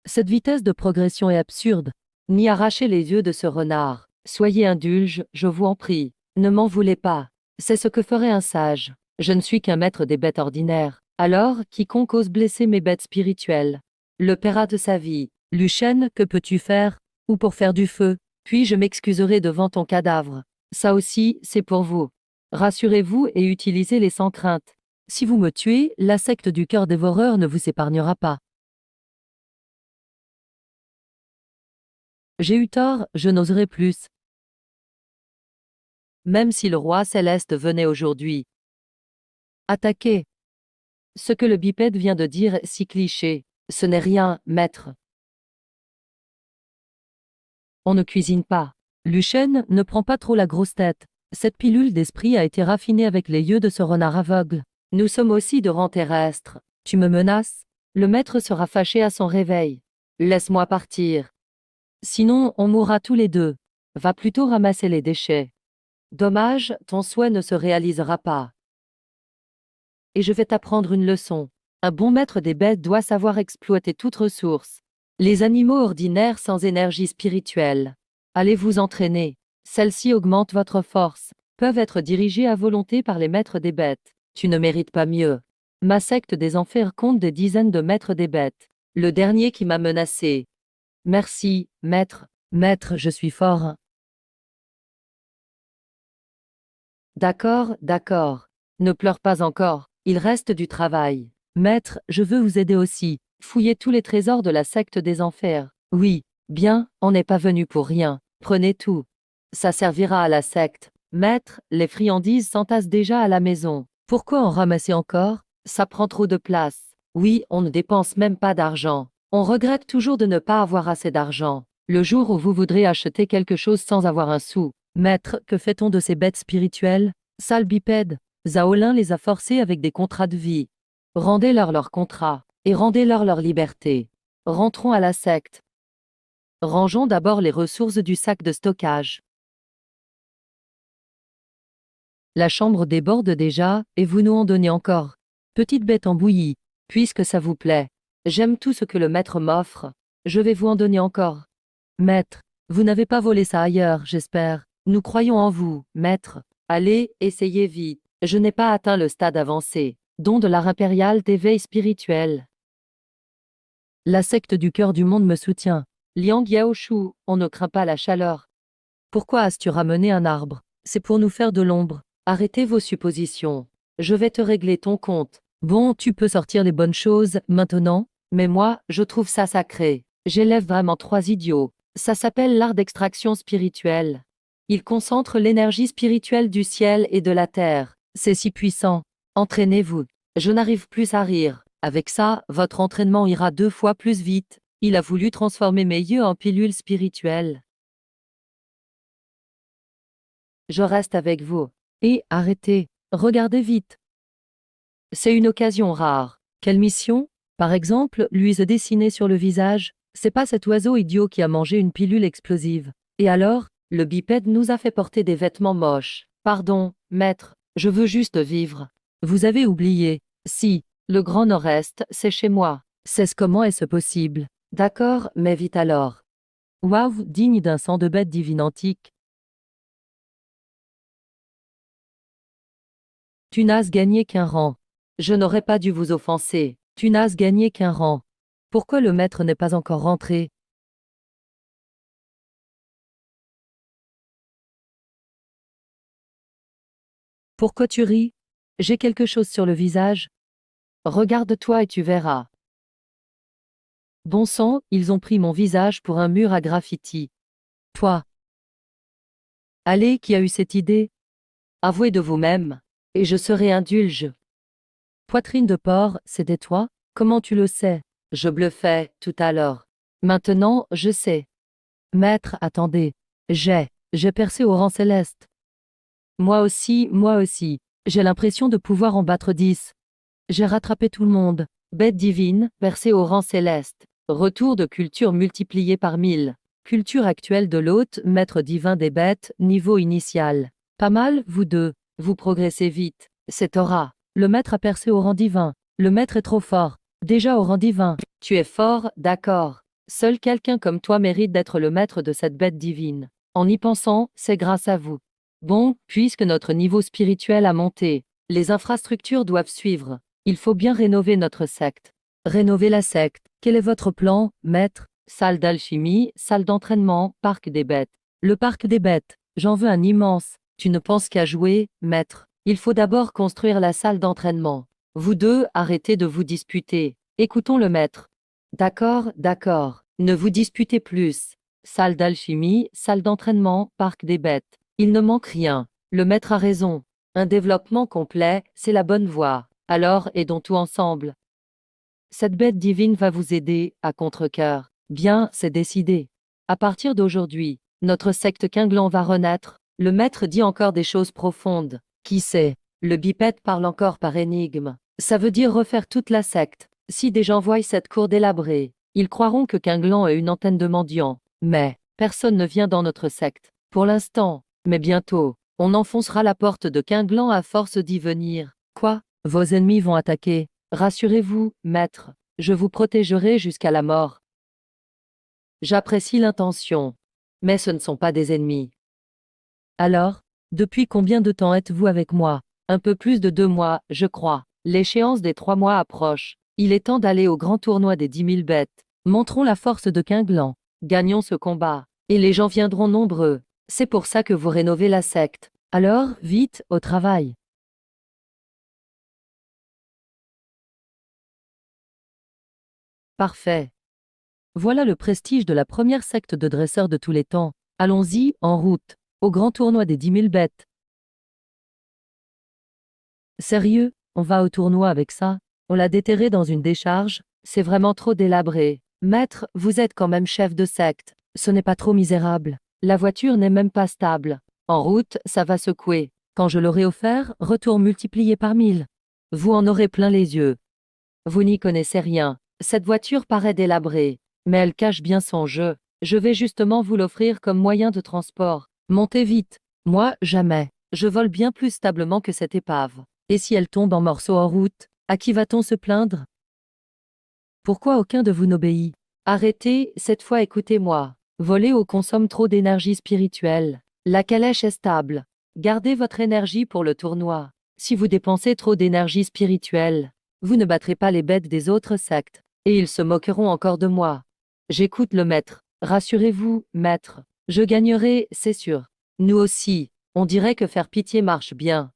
Cette vitesse de progression est absurde. Ni arracher les yeux de ce renard. Soyez indulge, je vous en prie. Ne m'en voulez pas. C'est ce que ferait un sage. Je ne suis qu'un maître des bêtes ordinaires. Alors, quiconque ose blesser mes bêtes spirituelles le paiera de sa vie. Luchen, que peux-tu faire? Ou pour faire du feu? Puis je m'excuserai devant ton cadavre. Ça aussi, c'est pour vous. Rassurez-vous et utilisez-les sans crainte. Si vous me tuez, la secte du cœur dévoreur ne vous épargnera pas. J'ai eu tort, je n'oserai plus. Même si le roi céleste venait aujourd'hui. Attaquer. Ce que le bipède vient de dire est si cliché. Ce n'est rien, maître. On ne cuisine pas. Lucien ne prend pas trop la grosse tête. Cette pilule d'esprit a été raffinée avec les yeux de ce renard aveugle. Nous sommes aussi de rang terrestre. Tu me menaces? Le maître sera fâché à son réveil. Laisse-moi partir. Sinon, on mourra tous les deux. Va plutôt ramasser les déchets. Dommage, ton souhait ne se réalisera pas. Et je vais t'apprendre une leçon. Un bon maître des bêtes doit savoir exploiter toute ressource. Les animaux ordinaires sans énergie spirituelle. Allez vous entraîner. Celle-ci augmente votre force, peuvent être dirigées à volonté par les maîtres des bêtes. Tu ne mérites pas mieux. Ma secte des enfers compte des dizaines de maîtres des bêtes. Le dernier qui m'a menacé. Merci, maître. Maître, je suis fort. D'accord, d'accord. Ne pleure pas encore, il reste du travail. Maître, je veux vous aider aussi. Fouillez tous les trésors de la secte des enfers. Oui, bien, on n'est pas venu pour rien. Prenez tout. Ça servira à la secte. Maître, les friandises s'entassent déjà à la maison. Pourquoi en ramasser encore? Ça prend trop de place. Oui, on ne dépense même pas d'argent. On regrette toujours de ne pas avoir assez d'argent. Le jour où vous voudrez acheter quelque chose sans avoir un sou. Maître, que fait-on de ces bêtes spirituelles? Sales bipèdes. Zaolin les a forcés avec des contrats de vie. Rendez-leur leurs contrats, et rendez-leur leur liberté. Rentrons à la secte. Rangeons d'abord les ressources du sac de stockage. La chambre déborde déjà, et vous nous en donnez encore. Petite bête en bouillie, puisque ça vous plaît. J'aime tout ce que le maître m'offre. Je vais vous en donner encore. Maître, vous n'avez pas volé ça ailleurs, j'espère. Nous croyons en vous, maître. Allez, essayez vite. Je n'ai pas atteint le stade avancé. Don de l'art impérial d'éveil spirituel. La secte du cœur du monde me soutient. Liang Yaoshu, on ne craint pas la chaleur. Pourquoi as-tu ramené un arbre? C'est pour nous faire de l'ombre. Arrêtez vos suppositions. Je vais te régler ton compte. Bon, tu peux sortir les bonnes choses, maintenant, mais moi, je trouve ça sacré. J'élève vraiment 3 idiots. Ça s'appelle l'art d'extraction spirituelle. Il concentre l'énergie spirituelle du ciel et de la terre. C'est si puissant. Entraînez-vous. Je n'arrive plus à rire. Avec ça, votre entraînement ira 2 fois plus vite. Il a voulu transformer mes yeux en pilules spirituelles. Je reste avec vous. Et arrêtez. Regardez vite. C'est une occasion rare. Quelle mission? Par exemple, lui se dessiner sur le visage. C'est pas cet oiseau idiot qui a mangé une pilule explosive. Et alors, le bipède nous a fait porter des vêtements moches. Pardon, maître, je veux juste vivre. Vous avez oublié. Si, le Grand Nord-Est, c'est chez moi. C'est comment est-ce possible? D'accord, mais vite alors. Waouh, digne d'un sang de bête divine antique. Tu n'as gagné qu'un rang. Je n'aurais pas dû vous offenser. Tu n'as gagné qu'un rang. Pourquoi le maître n'est pas encore rentré? Pourquoi tu ris? J'ai quelque chose sur le visage. Regarde-toi et tu verras. Bon sang, ils ont pris mon visage pour un mur à graffiti. Toi. Allez, qui a eu cette idée? Avouez de vous-même, et je serai indulge. Poitrine de porc, c'était toi? Comment tu le sais? Je bluffais, tout à l'heure. Maintenant, je sais. Maître, attendez. J'ai percé au rang céleste. Moi aussi, moi aussi. J'ai l'impression de pouvoir en battre 10. J'ai rattrapé tout le monde. Bête divine, percée au rang céleste. Retour de culture multiplié par 1000. Culture actuelle de l'hôte, maître divin des bêtes, niveau initial. Pas mal, vous deux. Vous progressez vite. C'est aura. Le maître a percé au rang divin. Le maître est trop fort. Déjà au rang divin. Tu es fort, d'accord. Seul quelqu'un comme toi mérite d'être le maître de cette bête divine. En y pensant, c'est grâce à vous. Bon, puisque notre niveau spirituel a monté, les infrastructures doivent suivre. Il faut bien rénover notre secte. Rénover la secte. Quel est votre plan, maître? Salle d'alchimie, salle d'entraînement, parc des bêtes. Le parc des bêtes. J'en veux un immense. Tu ne penses qu'à jouer, maître. Il faut d'abord construire la salle d'entraînement. Vous deux, arrêtez de vous disputer. Écoutons le maître. D'accord, d'accord. Ne vous disputez plus. Salle d'alchimie, salle d'entraînement, parc des bêtes. Il ne manque rien. Le maître a raison. Un développement complet, c'est la bonne voie. Alors, aidons tout ensemble. Cette bête divine va vous aider, à contre-cœur. Bien, c'est décidé. À partir d'aujourd'hui, notre secte Quinglan va renaître. Le maître dit encore des choses profondes. Qui sait? Le bipède parle encore par énigme. Ça veut dire refaire toute la secte. Si des gens voient cette cour délabrée, ils croiront que Quinglan est une antenne de mendiants. Mais, personne ne vient dans notre secte. Pour l'instant. Mais bientôt, on enfoncera la porte de Quinglan à force d'y venir. Quoi? Vos ennemis vont attaquer. Rassurez-vous, maître, je vous protégerai jusqu'à la mort. J'apprécie l'intention, mais ce ne sont pas des ennemis. Alors, depuis combien de temps êtes-vous avec moi? Un peu plus de 2 mois, je crois. L'échéance des 3 mois approche. Il est temps d'aller au grand tournoi des 10 000 bêtes. Montrons la force de Quinglan. Gagnons ce combat. Et les gens viendront nombreux. C'est pour ça que vous rénovez la secte. Alors, vite, au travail. Parfait. Voilà le prestige de la première secte de dresseurs de tous les temps. Allons-y, en route, au grand tournoi des 10 000 bêtes. Sérieux, on va au tournoi avec ça? On l'a déterré dans une décharge? C'est vraiment trop délabré. Maître, vous êtes quand même chef de secte. Ce n'est pas trop misérable. La voiture n'est même pas stable. En route, ça va secouer. Quand je l'aurai offert, retour multiplié par 1000. Vous en aurez plein les yeux. Vous n'y connaissez rien. Cette voiture paraît délabrée, mais elle cache bien son jeu. Je vais justement vous l'offrir comme moyen de transport. Montez vite. Moi, jamais. Je vole bien plus stablement que cette épave. Et si elle tombe en morceaux en route, à qui va-t-on se plaindre? Pourquoi aucun de vous n'obéit? Arrêtez, cette fois écoutez-moi. Voler ou consomme trop d'énergie spirituelle. La calèche est stable. Gardez votre énergie pour le tournoi. Si vous dépensez trop d'énergie spirituelle, vous ne battrez pas les bêtes des autres sectes, et ils se moqueront encore de moi. J'écoute le maître. Rassurez-vous, maître. Je gagnerai, c'est sûr. Nous aussi, on dirait que faire pitié marche bien.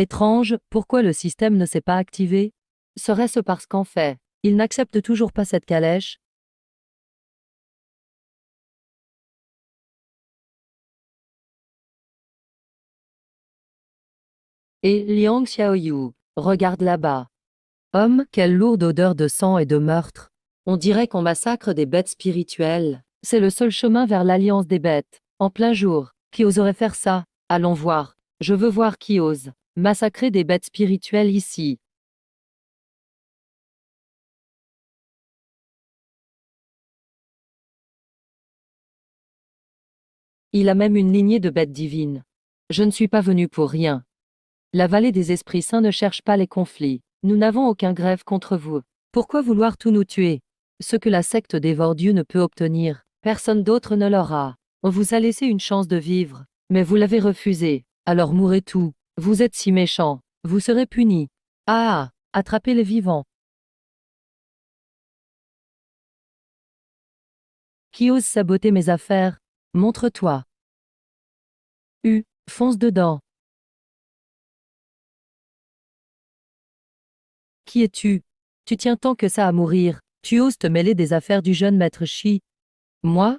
Étrange, pourquoi le système ne s'est pas activé? Serait-ce parce qu'en fait, il n'accepte toujours pas cette calèche? Et Liang Xiaoyu, regarde là-bas. Homme, quelle lourde odeur de sang et de meurtre. On dirait qu'on massacre des bêtes spirituelles. C'est le seul chemin vers l'alliance des bêtes. En plein jour. Qui oserait faire ça? Allons voir. Je veux voir qui ose massacrer des bêtes spirituelles ici. Il a même une lignée de bêtes divines. Je ne suis pas venu pour rien. La vallée des esprits saints ne cherche pas les conflits. Nous n'avons aucun greffe contre vous. Pourquoi vouloir tout nous tuer? Ce que la secte dévore Dieu ne peut obtenir, personne d'autre ne l'aura. On vous a laissé une chance de vivre, mais vous l'avez refusé. Alors mourrez tout. Vous êtes si méchant. Vous serez punis. Ah, attrapez les vivants. Qui ose saboter mes affaires? Montre-toi. Fonce dedans. Qui es-tu? Tu tiens tant que ça à mourir. Tu oses te mêler des affaires du jeune maître Shi. Moi?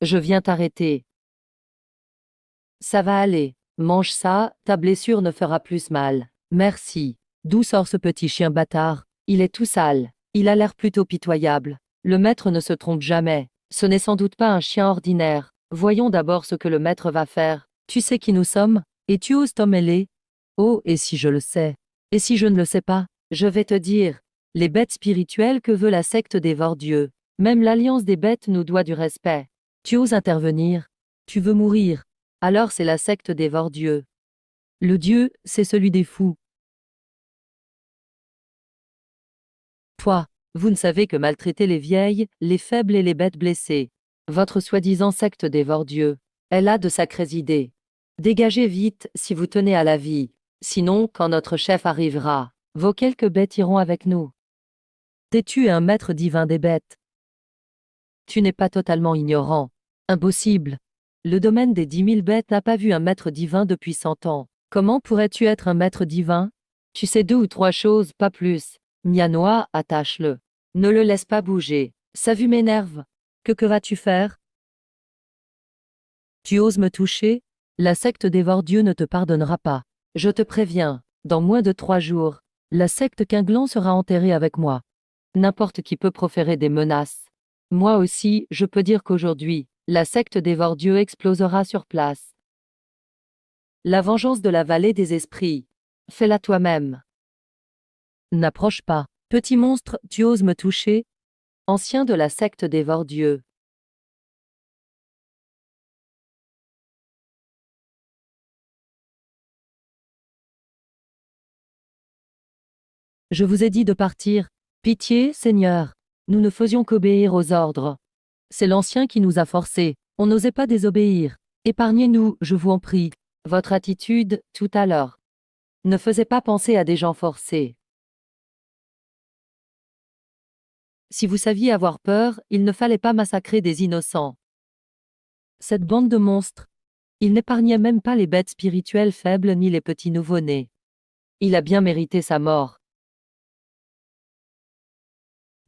Je viens t'arrêter. Ça va aller. Mange ça, ta blessure ne fera plus mal. Merci. D'où sort ce petit chien bâtard? Il est tout sale. Il a l'air plutôt pitoyable. Le maître ne se trompe jamais. Ce n'est sans doute pas un chien ordinaire. Voyons d'abord ce que le maître va faire. Tu sais qui nous sommes? Et tu oses t'en mêler? Oh, et si je le sais? Et si je ne le sais pas? Je vais te dire. Les bêtes spirituelles que veut la secte dévore Dieu. Même l'alliance des bêtes nous doit du respect. Tu oses intervenir? Tu veux mourir? Alors c'est la secte dévore Dieu. Le Dieu, c'est celui des fous. Toi, vous ne savez que maltraiter les vieilles, les faibles et les bêtes blessées. Votre soi-disant secte dévore Dieu. Elle a de sacrées idées. Dégagez vite si vous tenez à la vie. Sinon, quand notre chef arrivera, vos quelques bêtes iront avec nous. T'es-tu un maître divin des bêtes? Tu n'es pas totalement ignorant. Impossible. Le domaine des 10 000 bêtes n'a pas vu un maître divin depuis 100 ans. Comment pourrais-tu être un maître divin? Tu sais 2 ou 3 choses, pas plus. Mianoa, attache-le. Ne le laisse pas bouger. Sa vue m'énerve. Que vas-tu faire? Tu oses me toucher? La secte Dévore-Dieu ne te pardonnera pas. Je te préviens, dans moins de 3 jours, la secte Quinglan sera enterrée avec moi. N'importe qui peut proférer des menaces. Moi aussi, je peux dire qu'aujourd'hui, la secte Dévore-Dieu explosera sur place. La vengeance de la vallée des esprits. Fais-la toi-même. N'approche pas. Petit monstre, tu oses me toucher? Ancien de la secte Dévore-Dieu. Je vous ai dit de partir. Pitié, Seigneur. Nous ne faisions qu'obéir aux ordres. C'est l'ancien qui nous a forcés. On n'osait pas désobéir. Épargnez-nous, je vous en prie. Votre attitude, tout à l'heure, ne faisait pas penser à des gens forcés. Si vous saviez avoir peur, il ne fallait pas massacrer des innocents. Cette bande de monstres. Il n'épargnait même pas les bêtes spirituelles faibles ni les petits nouveau-nés. Il a bien mérité sa mort.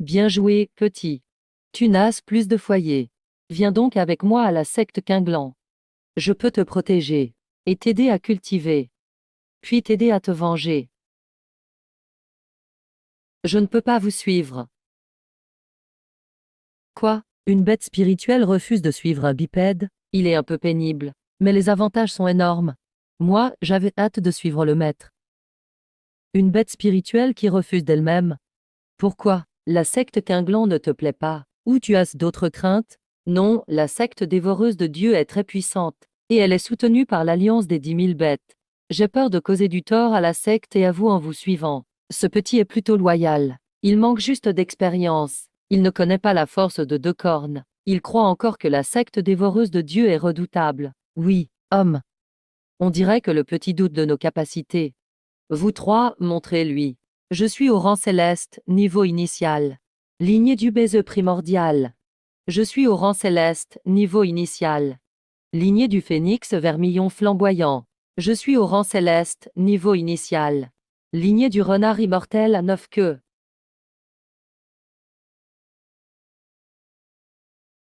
Bien joué, petit. Tu nasses plus de foyers. Viens donc avec moi à la secte Quinglan. Je peux te protéger, et t'aider à cultiver, puis t'aider à te venger. Je ne peux pas vous suivre. Quoi? Une bête spirituelle refuse de suivre un bipède? Il est un peu pénible, mais les avantages sont énormes. Moi, j'avais hâte de suivre le maître. Une bête spirituelle qui refuse d'elle-même? Pourquoi? La secte Quinglan ne te plaît pas? Ou tu as d'autres craintes? Non, la secte dévoreuse de Dieu est très puissante, et elle est soutenue par l'alliance des 10 000 bêtes. J'ai peur de causer du tort à la secte et à vous en vous suivant. Ce petit est plutôt loyal. Il manque juste d'expérience. Il ne connaît pas la force de 2 cornes. Il croit encore que la secte dévoreuse de Dieu est redoutable. Oui, homme. On dirait que le petit doute de nos capacités. Vous 3, montrez-lui. Je suis au rang céleste, niveau initial. Lignée du baiser primordial. Je suis au rang céleste, niveau initial. Lignée du phénix vermillon flamboyant. Je suis au rang céleste, niveau initial. Lignée du renard immortel à 9 queues.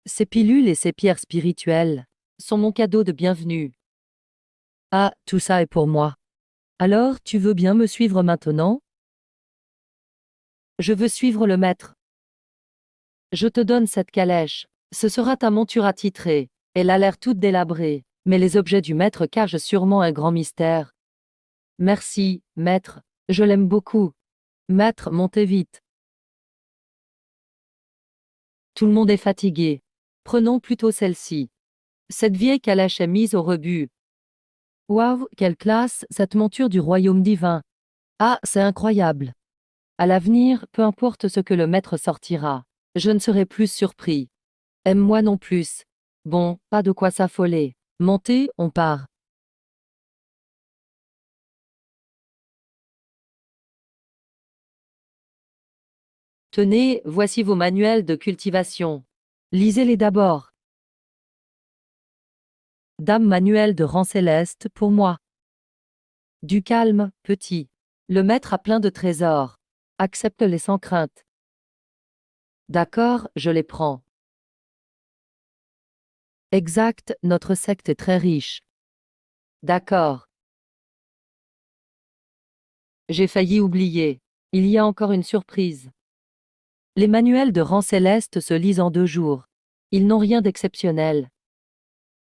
Ces pilules et ces pierres spirituelles sont mon cadeau de bienvenue. Ah, tout ça est pour moi. Alors, tu veux bien me suivre maintenant? Je veux suivre le maître. Je te donne cette calèche. Ce sera ta monture attitrée. Elle a l'air toute délabrée, mais les objets du maître cachent sûrement un grand mystère. Merci, maître. Je l'aime beaucoup. Maître, montez vite. Tout le monde est fatigué. Prenons plutôt celle-ci. Cette vieille calèche est mise au rebut. Waouh, quelle classe, cette monture du royaume divin. Ah, c'est incroyable. À l'avenir, peu importe ce que le maître sortira, je ne serai plus surpris. Aime-moi non plus. Bon, pas de quoi s'affoler. Montez, on part. Tenez, voici vos manuels de cultivation. Lisez-les d'abord. Dame manuel de rang céleste pour moi. Du calme, petit. Le maître a plein de trésors. Accepte-les sans crainte. D'accord, je les prends. Exact, notre secte est très riche. D'accord. J'ai failli oublier. Il y a encore une surprise. Les manuels de rang céleste se lisent en 2 jours. Ils n'ont rien d'exceptionnel.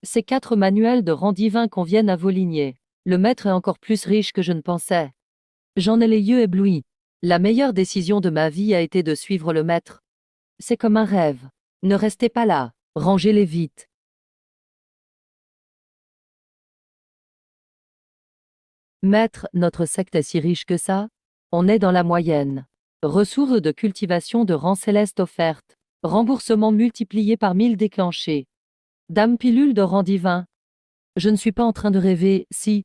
Ces 4 manuels de rang divin conviennent à vos lignées. Le maître est encore plus riche que je ne pensais. J'en ai les yeux éblouis. La meilleure décision de ma vie a été de suivre le maître. C'est comme un rêve. Ne restez pas là. Rangez-les vite. Maître, notre secte est si riche que ça? On est dans la moyenne. Ressources de cultivation de rang céleste offertes. Remboursement multiplié par 1000 déclenchés. Dame pilule de rang divin. Je ne suis pas en train de rêver, si.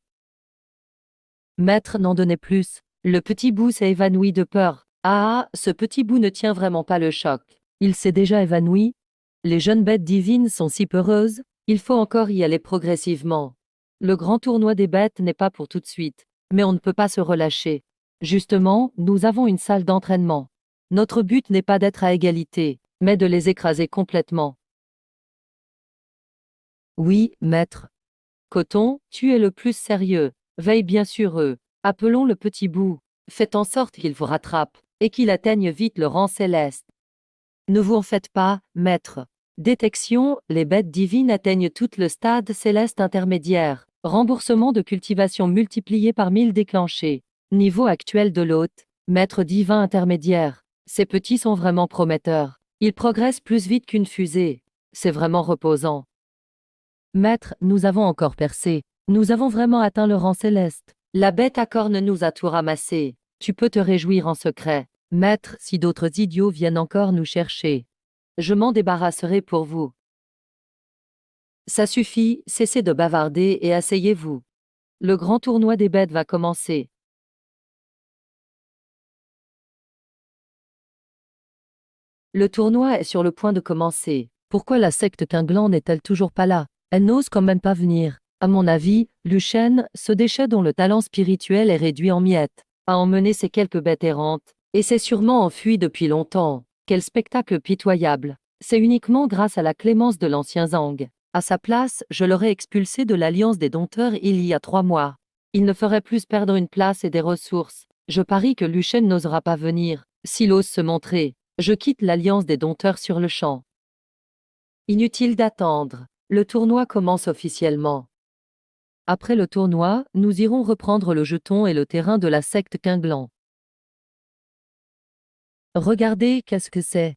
Maître, n'en donnez plus. Le petit bout s'est évanoui de peur. Ah, ce petit bout ne tient vraiment pas le choc. Il s'est déjà évanoui? Les jeunes bêtes divines sont si peureuses. Il faut encore y aller progressivement. Le grand tournoi des bêtes n'est pas pour tout de suite, mais on ne peut pas se relâcher. Justement, nous avons une salle d'entraînement. Notre but n'est pas d'être à égalité, mais de les écraser complètement. Oui, maître. Coton, tu es le plus sérieux. Veille bien sur eux. Appelons le petit bout. Faites en sorte qu'il vous rattrape, et qu'il atteigne vite le rang céleste. Ne vous en faites pas, maître. Détection, les bêtes divines atteignent tout le stade céleste intermédiaire. Remboursement de cultivation multiplié par 1000 déclenché. Niveau actuel de l'hôte, maître divin intermédiaire. Ces petits sont vraiment prometteurs. Ils progressent plus vite qu'une fusée. C'est vraiment reposant. Maître, nous avons encore percé. Nous avons vraiment atteint le rang céleste. La bête à cornes nous a tout ramassé. Tu peux te réjouir en secret. Maître, si d'autres idiots viennent encore nous chercher, je m'en débarrasserai pour vous. Ça suffit, cessez de bavarder et asseyez-vous. Le grand tournoi des bêtes va commencer. Le tournoi est sur le point de commencer. Pourquoi la secte Quinglan n'est-elle toujours pas là? Elle n'ose quand même pas venir. À mon avis, Luchen, ce déchet dont le talent spirituel est réduit en miettes, a emmené ces quelques bêtes errantes, et s'est sûrement enfui depuis longtemps. Quel spectacle pitoyable! C'est uniquement grâce à la clémence de l'ancien Zhang. À sa place, je l'aurais expulsé de l'Alliance des Dompteurs il y a 3 mois. Il ne ferait plus perdre une place et des ressources. Je parie que Luchen n'osera pas venir, s'il ose se montrer. Je quitte l'Alliance des Dompteurs sur le champ. Inutile d'attendre. Le tournoi commence officiellement. Après le tournoi, nous irons reprendre le jeton et le terrain de la secte Quinglan. Regardez, qu'est-ce que c'est?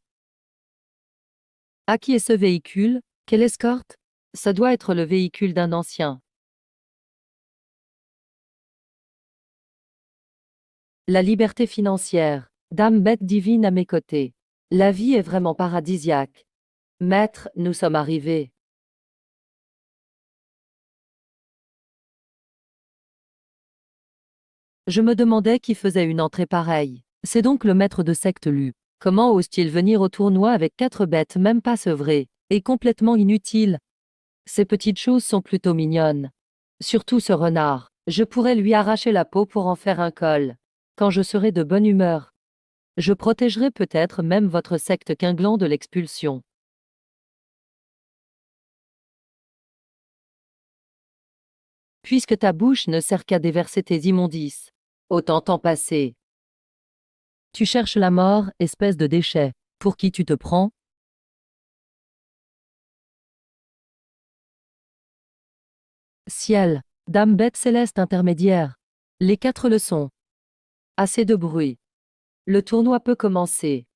À qui est ce véhicule? Quelle escorte? Ça doit être le véhicule d'un ancien. La liberté financière. Dame bête divine à mes côtés. La vie est vraiment paradisiaque. Maître, nous sommes arrivés. Je me demandais qui faisait une entrée pareille. C'est donc le maître de secte Lu. Comment ose-t-il venir au tournoi avec 4 bêtes même pas sevrées, et complètement inutiles? Ces petites choses sont plutôt mignonnes. Surtout ce renard. Je pourrais lui arracher la peau pour en faire un col. Quand je serai de bonne humeur. Je protégerai peut-être même votre secte Quinglan de l'expulsion. Puisque ta bouche ne sert qu'à déverser tes immondices. Autant t'en passer. Tu cherches la mort, espèce de déchet. Pour qui tu te prends? Ciel, dame bête céleste intermédiaire. Les 4 leçons. Assez de bruit. Le tournoi peut commencer.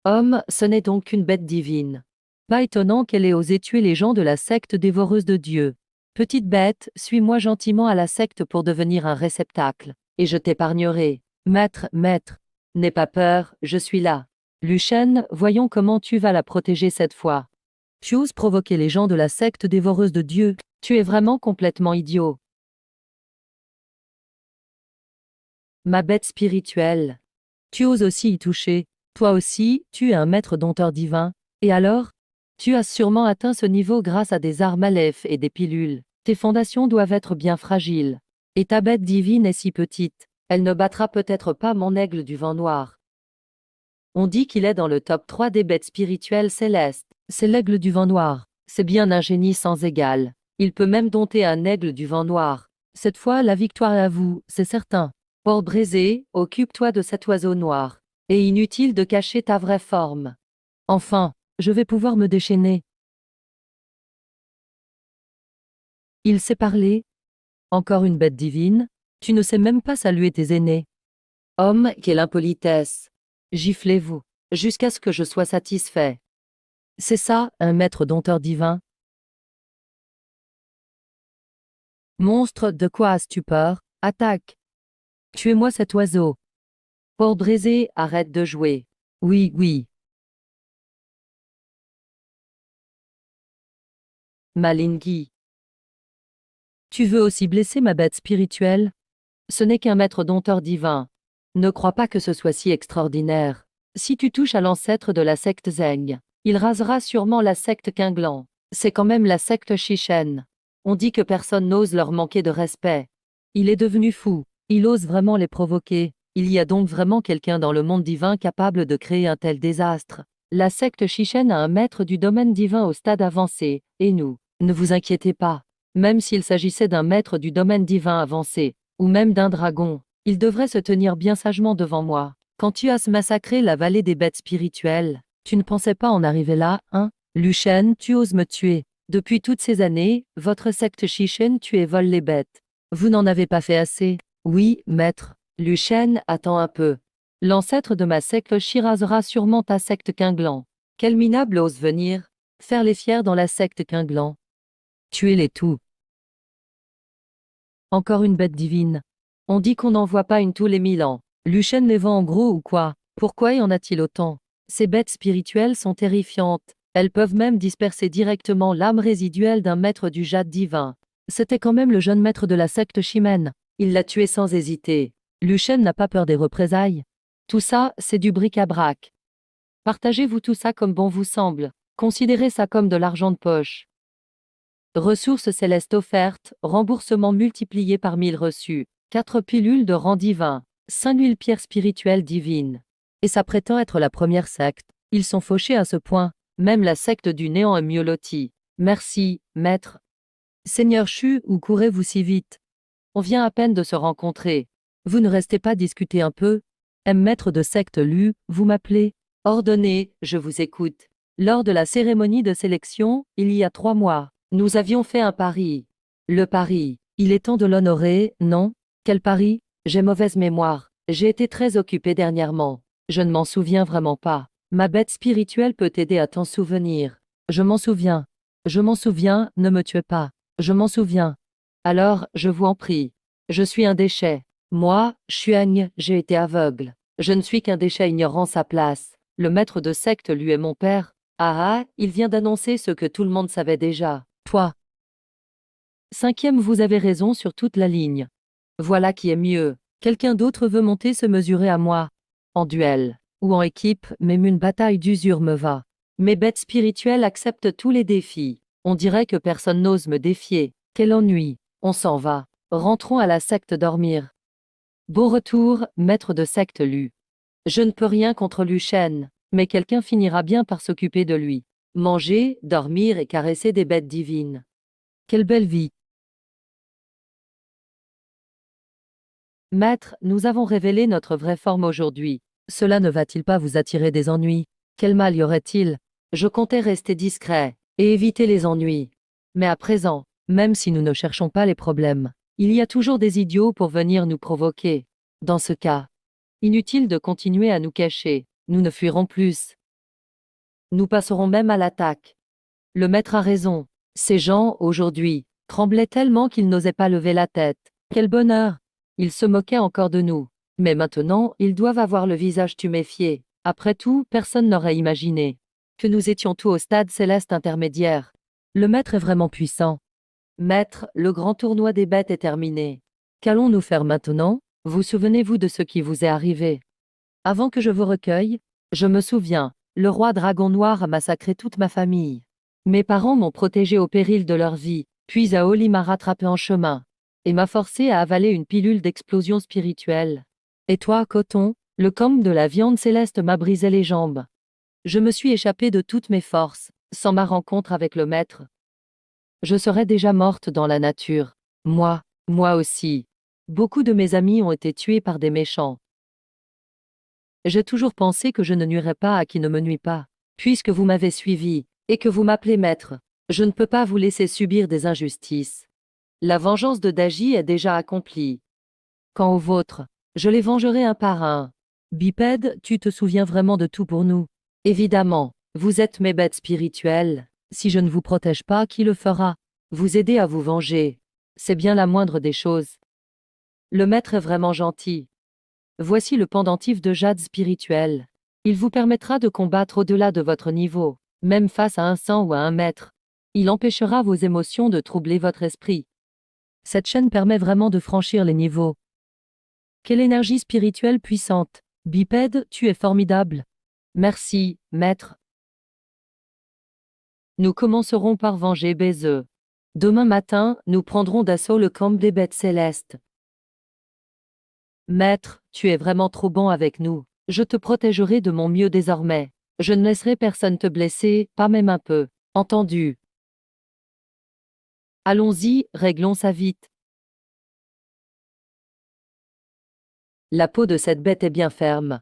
Homme, ce n'est donc qu'une bête divine. Pas étonnant qu'elle ait osé tuer les gens de la secte dévoreuse de Dieu. Petite bête, suis-moi gentiment à la secte pour devenir un réceptacle, et je t'épargnerai. Maître, maître, n'aie pas peur, je suis là. Luchen, voyons comment tu vas la protéger cette fois. Tu oses provoquer les gens de la secte dévoreuse de Dieu, tu es vraiment complètement idiot. Ma bête spirituelle. Tu oses aussi y toucher. Toi aussi, tu es un maître dompteur divin. Et alors? Tu as sûrement atteint ce niveau grâce à des arts malèfs et des pilules. Tes fondations doivent être bien fragiles. Et ta bête divine est si petite. Elle ne battra peut-être pas mon aigle du vent noir. On dit qu'il est dans le top 3 des bêtes spirituelles célestes. C'est l'aigle du vent noir. C'est bien un génie sans égal. Il peut même dompter un aigle du vent noir. Cette fois, la victoire est à vous, c'est certain. Port Brisé, occupe-toi de cet oiseau noir. Et inutile de cacher ta vraie forme. Enfin, je vais pouvoir me déchaîner. Il sait parler. Encore une bête divine. Tu ne sais même pas saluer tes aînés. Homme, quelle impolitesse. Giflez-vous, jusqu'à ce que je sois satisfait. C'est ça, un maître dompteur divin. Monstre, de quoi as-tu peur? Attaque. Tuez-moi cet oiseau. Port Brisé, arrête de jouer. Oui, oui. Malingui. Tu veux aussi blesser ma bête spirituelle? Ce n'est qu'un maître dompteur divin. Ne crois pas que ce soit si extraordinaire. Si tu touches à l'ancêtre de la secte Zeng, Il rasera sûrement la secte Qinglan. C'est quand même la secte Chichen. On dit que personne n'ose leur manquer de respect. Il est devenu fou. Il ose vraiment les provoquer. Il y a donc vraiment quelqu'un dans le monde divin capable de créer un tel désastre. La secte Chichen a un maître du domaine divin au stade avancé, et nous, ne vous inquiétez pas. Même s'il s'agissait d'un maître du domaine divin avancé, ou même d'un dragon, il devrait se tenir bien sagement devant moi. Quand tu as massacré la vallée des bêtes spirituelles, tu ne pensais pas en arriver là, hein? Lu Shen, tu oses me tuer. Depuis toutes ces années, votre secte Chichen tue et vole les bêtes. Vous n'en avez pas fait assez. Oui, maître. Lu Shen, attends un peu. L'ancêtre de ma secte rasera sûrement ta secte Qinglan. Quel minable ose venir faire les fiers dans la secte Qinglan? Tuez-les tous. Encore une bête divine. On dit qu'on n'en voit pas une tous les 1000 ans. Lu Shen les vend en gros ou quoi? Pourquoi y en a-t-il autant? Ces bêtes spirituelles sont terrifiantes. Elles peuvent même disperser directement l'âme résiduelle d'un maître du jade divin. C'était quand même le jeune maître de la secte Shimen. Il l'a tué sans hésiter. Lu Shen n'a pas peur des représailles. Tout ça, c'est du bric-à-brac. Partagez-vous tout ça comme bon vous semble. Considérez ça comme de l'argent de poche. Ressources célestes offertes, remboursement multiplié par 1000 reçus, 4 pilules de rang divin, 5000 pierres spirituelles divines. Et ça prétend être la première secte. Ils sont fauchés à ce point. Même la secte du néant est mieux lotie. Merci, maître. Seigneur Shu, où courez-vous si vite? On vient à peine de se rencontrer. Vous ne restez pas discuter un peu? Maître de secte Lu, vous m'appelez? Ordonnez, je vous écoute. Lors de la cérémonie de sélection, il y a 3 mois, nous avions fait un pari. Le pari, il est temps de l'honorer, non? Quel pari? J'ai mauvaise mémoire. J'ai été très occupé dernièrement. Je ne m'en souviens vraiment pas. Ma bête spirituelle peut t'aider à t'en souvenir. Je m'en souviens. Je m'en souviens, ne me tuez pas. Je m'en souviens. Alors, je vous en prie. Je suis un déchet. Moi, Xuan, j'ai été aveugle. Je ne suis qu'un déchet ignorant sa place. Le maître de secte lui est mon père. Ah ah, il vient d'annoncer ce que tout le monde savait déjà. Toi. Cinquième, vous avez raison sur toute la ligne. Voilà qui est mieux. Quelqu'un d'autre veut monter se mesurer à moi. En duel. Ou en équipe, même une bataille d'usure me va. Mes bêtes spirituelles acceptent tous les défis. On dirait que personne n'ose me défier. Quel ennui. On s'en va. Rentrons à la secte dormir. Beau retour, maître de secte Lu. Je ne peux rien contre Lu Shen, mais quelqu'un finira bien par s'occuper de lui. Manger, dormir et caresser des bêtes divines. Quelle belle vie. Maître, nous avons révélé notre vraie forme aujourd'hui. Cela ne va-t-il pas vous attirer des ennuis? Quel mal y aurait-il? Je comptais rester discret et éviter les ennuis. Mais à présent, même si nous ne cherchons pas les problèmes, il y a toujours des idiots pour venir nous provoquer. Dans ce cas, inutile de continuer à nous cacher, nous ne fuirons plus. Nous passerons même à l'attaque. Le maître a raison. Ces gens, aujourd'hui, tremblaient tellement qu'ils n'osaient pas lever la tête. Quel bonheur! Ils se moquaient encore de nous. Mais maintenant, ils doivent avoir le visage tuméfié. Après tout, personne n'aurait imaginé que nous étions tous au stade céleste intermédiaire. Le maître est vraiment puissant. Maître, le grand tournoi des bêtes est terminé. Qu'allons-nous faire maintenant? Vous souvenez-vous de ce qui vous est arrivé? Avant que je vous recueille, je me souviens, le roi Dragon Noir a massacré toute ma famille. Mes parents m'ont protégé au péril de leur vie, puis Aoli m'a rattrapé en chemin et m'a forcé à avaler une pilule d'explosion spirituelle. Et toi, Coton, le camp de la viande céleste m'a brisé les jambes. Je me suis échappé de toutes mes forces, sans ma rencontre avec le maître. Je serais déjà morte dans la nature. Moi aussi. Beaucoup de mes amis ont été tués par des méchants. J'ai toujours pensé que je ne nuirais pas à qui ne me nuit pas. Puisque vous m'avez suivi, et que vous m'appelez maître, je ne peux pas vous laisser subir des injustices. La vengeance de Daji est déjà accomplie. Quant aux vôtres, je les vengerai un par un. Bipède, tu te souviens vraiment de tout pour nous? Évidemment, vous êtes mes bêtes spirituelles. Si je ne vous protège pas, qui le fera? Vous aider à vous venger. C'est bien la moindre des choses. Le maître est vraiment gentil. Voici le pendentif de jade spirituel. Il vous permettra de combattre au-delà de votre niveau, même face à un sang ou à un maître. Il empêchera vos émotions de troubler votre esprit. Cette chaîne permet vraiment de franchir les niveaux. Quelle énergie spirituelle puissante. Bipède, tu es formidable. Merci, maître. Nous commencerons par venger Bézeux. Demain matin, nous prendrons d'assaut le camp des bêtes célestes. Maître, tu es vraiment trop bon avec nous. Je te protégerai de mon mieux désormais. Je ne laisserai personne te blesser, pas même un peu. Entendu. Allons-y, réglons ça vite. La peau de cette bête est bien ferme.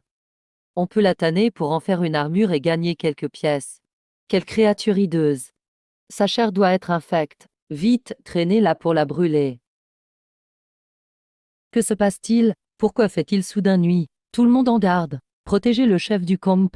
On peut la tanner pour en faire une armure et gagner quelques pièces. Quelle créature hideuse. Sa chair doit être infecte. Vite, traînez-la pour la brûler. Que se passe-t-il? Pourquoi fait-il soudain nuit? Tout le monde en garde. Protégez le chef du camp.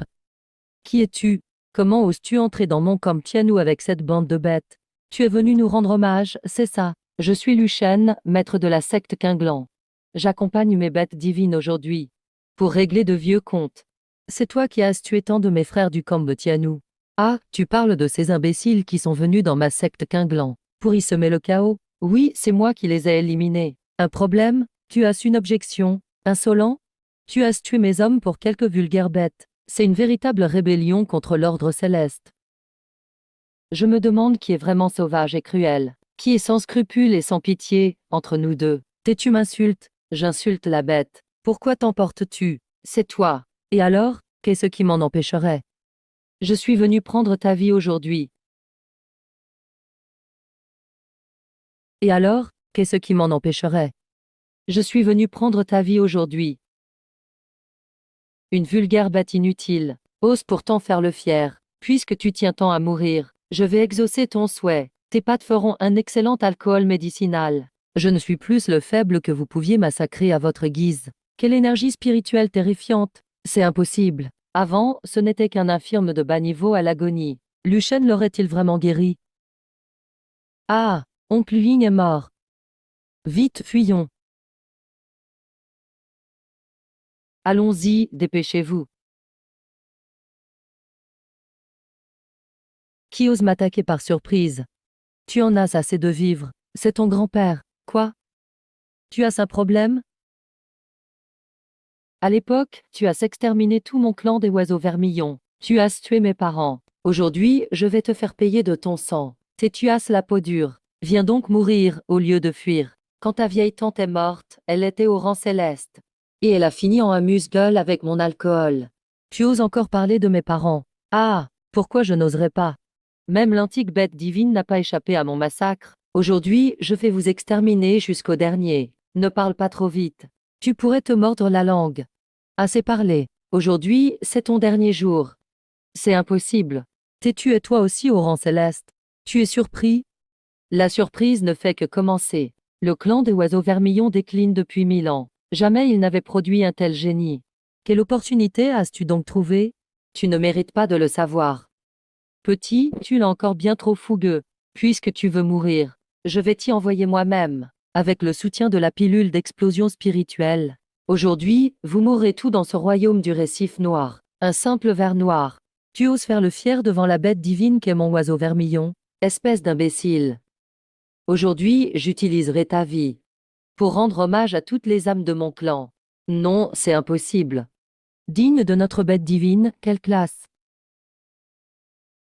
Qui es-tu? Comment oses-tu entrer dans mon camp Tianou avec cette bande de bêtes? Tu es venu nous rendre hommage, c'est ça. Je suis Luchen, maître de la secte Quinglan. J'accompagne mes bêtes divines aujourd'hui. Pour régler de vieux comptes. C'est toi qui as tué tant de mes frères du camp de Tianou. Ah, tu parles de ces imbéciles qui sont venus dans ma secte Quinglan. Pour y semer le chaos? Oui, c'est moi qui les ai éliminés. Un problème? Tu as une objection? Insolent? Tu as tué mes hommes pour quelques vulgaires bêtes. C'est une véritable rébellion contre l'ordre céleste. Je me demande qui est vraiment sauvage et cruel, qui est sans scrupules et sans pitié, entre nous deux. Tu m'insultes, j'insulte la bête. Pourquoi t'emportes-tu? C'est toi. Et alors, qu'est-ce qui m'en empêcherait? Je suis venu prendre ta vie aujourd'hui. Et alors, qu'est-ce qui m'en empêcherait? Je suis venu prendre ta vie aujourd'hui. Une vulgaire bête inutile. Ose pourtant faire le fier. Puisque tu tiens tant à mourir, je vais exaucer ton souhait. Tes pattes feront un excellent alcool médicinal. Je ne suis plus le faible que vous pouviez massacrer à votre guise. Quelle énergie spirituelle terrifiante. C'est impossible. Avant, ce n'était qu'un infirme de bas niveau à l'agonie. Luchen l'aurait-il vraiment guéri? Ah, oncle Ying est mort. Vite, fuyons. Allons-y, dépêchez-vous. Qui ose m'attaquer par surprise? Tu en as assez de vivre. C'est ton grand-père. Quoi? Tu as un problème? À l'époque, tu as exterminé tout mon clan des oiseaux vermillons. Tu as tué mes parents. Aujourd'hui, je vais te faire payer de ton sang. Tu as la peau dure. Viens donc mourir, au lieu de fuir. Quand ta vieille tante est morte, elle était au rang céleste. Et elle a fini en amuse-gueule avec mon alcool. Tu oses encore parler de mes parents. Ah, pourquoi je n'oserais pas? Même l'antique bête divine n'a pas échappé à mon massacre. Aujourd'hui, je vais vous exterminer jusqu'au dernier. Ne parle pas trop vite. Tu pourrais te mordre la langue. Assez parlé. Aujourd'hui, c'est ton dernier jour. C'est impossible. Tu es toi aussi au rang céleste. Tu es surpris? La surprise ne fait que commencer. Le clan des oiseaux vermillons décline depuis 1000 ans. Jamais il n'avait produit un tel génie. Quelle opportunité as-tu donc trouvé? Tu ne mérites pas de le savoir. Petit, tu l'as encore bien trop fougueux. Puisque tu veux mourir, je vais t'y envoyer moi-même, avec le soutien de la pilule d'explosion spirituelle. Aujourd'hui, vous mourrez tous dans ce royaume du récif noir. Un simple ver noir. Tu oses faire le fier devant la bête divine qu'est mon oiseau vermillon? Espèce d'imbécile. Aujourd'hui, j'utiliserai ta vie pour rendre hommage à toutes les âmes de mon clan. Non, c'est impossible. Digne de notre bête divine, quelle classe!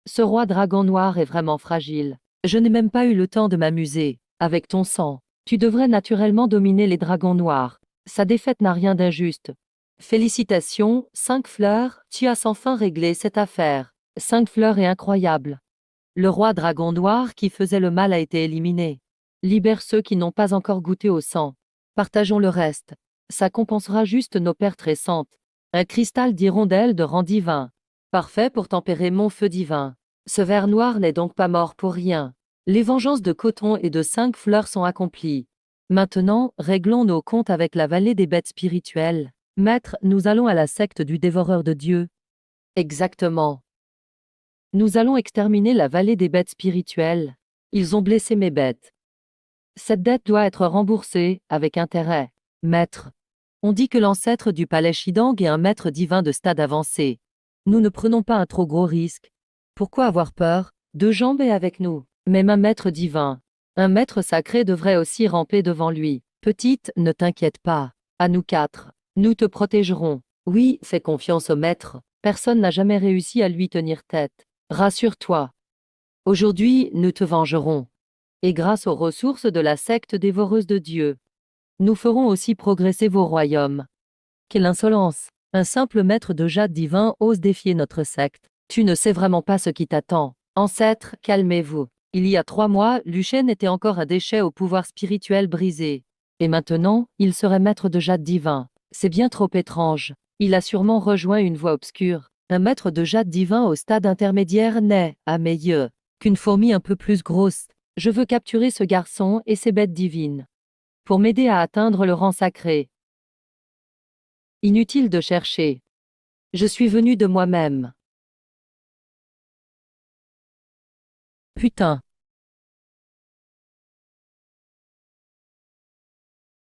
Ce roi dragon noir est vraiment fragile. Je n'ai même pas eu le temps de m'amuser. Avec ton sang, tu devrais naturellement dominer les dragons noirs. Sa défaite n'a rien d'injuste. Félicitations, 5 fleurs, tu as enfin réglé cette affaire. 5 fleurs est incroyable. Le roi dragon noir qui faisait le mal a été éliminé. Libère ceux qui n'ont pas encore goûté au sang. Partageons le reste. Ça compensera juste nos pertes récentes. Un cristal d'hirondelle de rang divin. Parfait pour tempérer mon feu divin. Ce ver noir n'est donc pas mort pour rien. Les vengeances de coton et de 5 fleurs sont accomplies. Maintenant, réglons nos comptes avec la vallée des bêtes spirituelles. Maître, nous allons à la secte du dévoreur de Dieu. Exactement. Nous allons exterminer la vallée des bêtes spirituelles. Ils ont blessé mes bêtes. Cette dette doit être remboursée, avec intérêt. Maître. On dit que l'ancêtre du palais Shidang est un maître divin de stade avancé. Nous ne prenons pas un trop gros risque. Pourquoi avoir peur? 2 jambes est avec nous. Même un maître divin. Un maître sacré devrait aussi ramper devant lui. Petite, ne t'inquiète pas. À nous 4. Nous te protégerons. Oui, fais confiance au maître. Personne n'a jamais réussi à lui tenir tête. Rassure-toi. Aujourd'hui, nous te vengerons. Et grâce aux ressources de la secte dévoreuse de Dieu, nous ferons aussi progresser vos royaumes. Quelle insolence! Un simple maître de jade divin ose défier notre secte. Tu ne sais vraiment pas ce qui t'attend. Ancêtres, calmez-vous. Il y a 3 mois, Luchen était encore un déchet au pouvoir spirituel brisé. Et maintenant, il serait maître de jade divin. C'est bien trop étrange. Il a sûrement rejoint une voie obscure. Un maître de jade divin au stade intermédiaire n'est, à mes yeux, qu'une fourmi un peu plus grosse. Je veux capturer ce garçon et ses bêtes divines pour m'aider à atteindre le rang sacré. Inutile de chercher. Je suis venu de moi-même. Putain.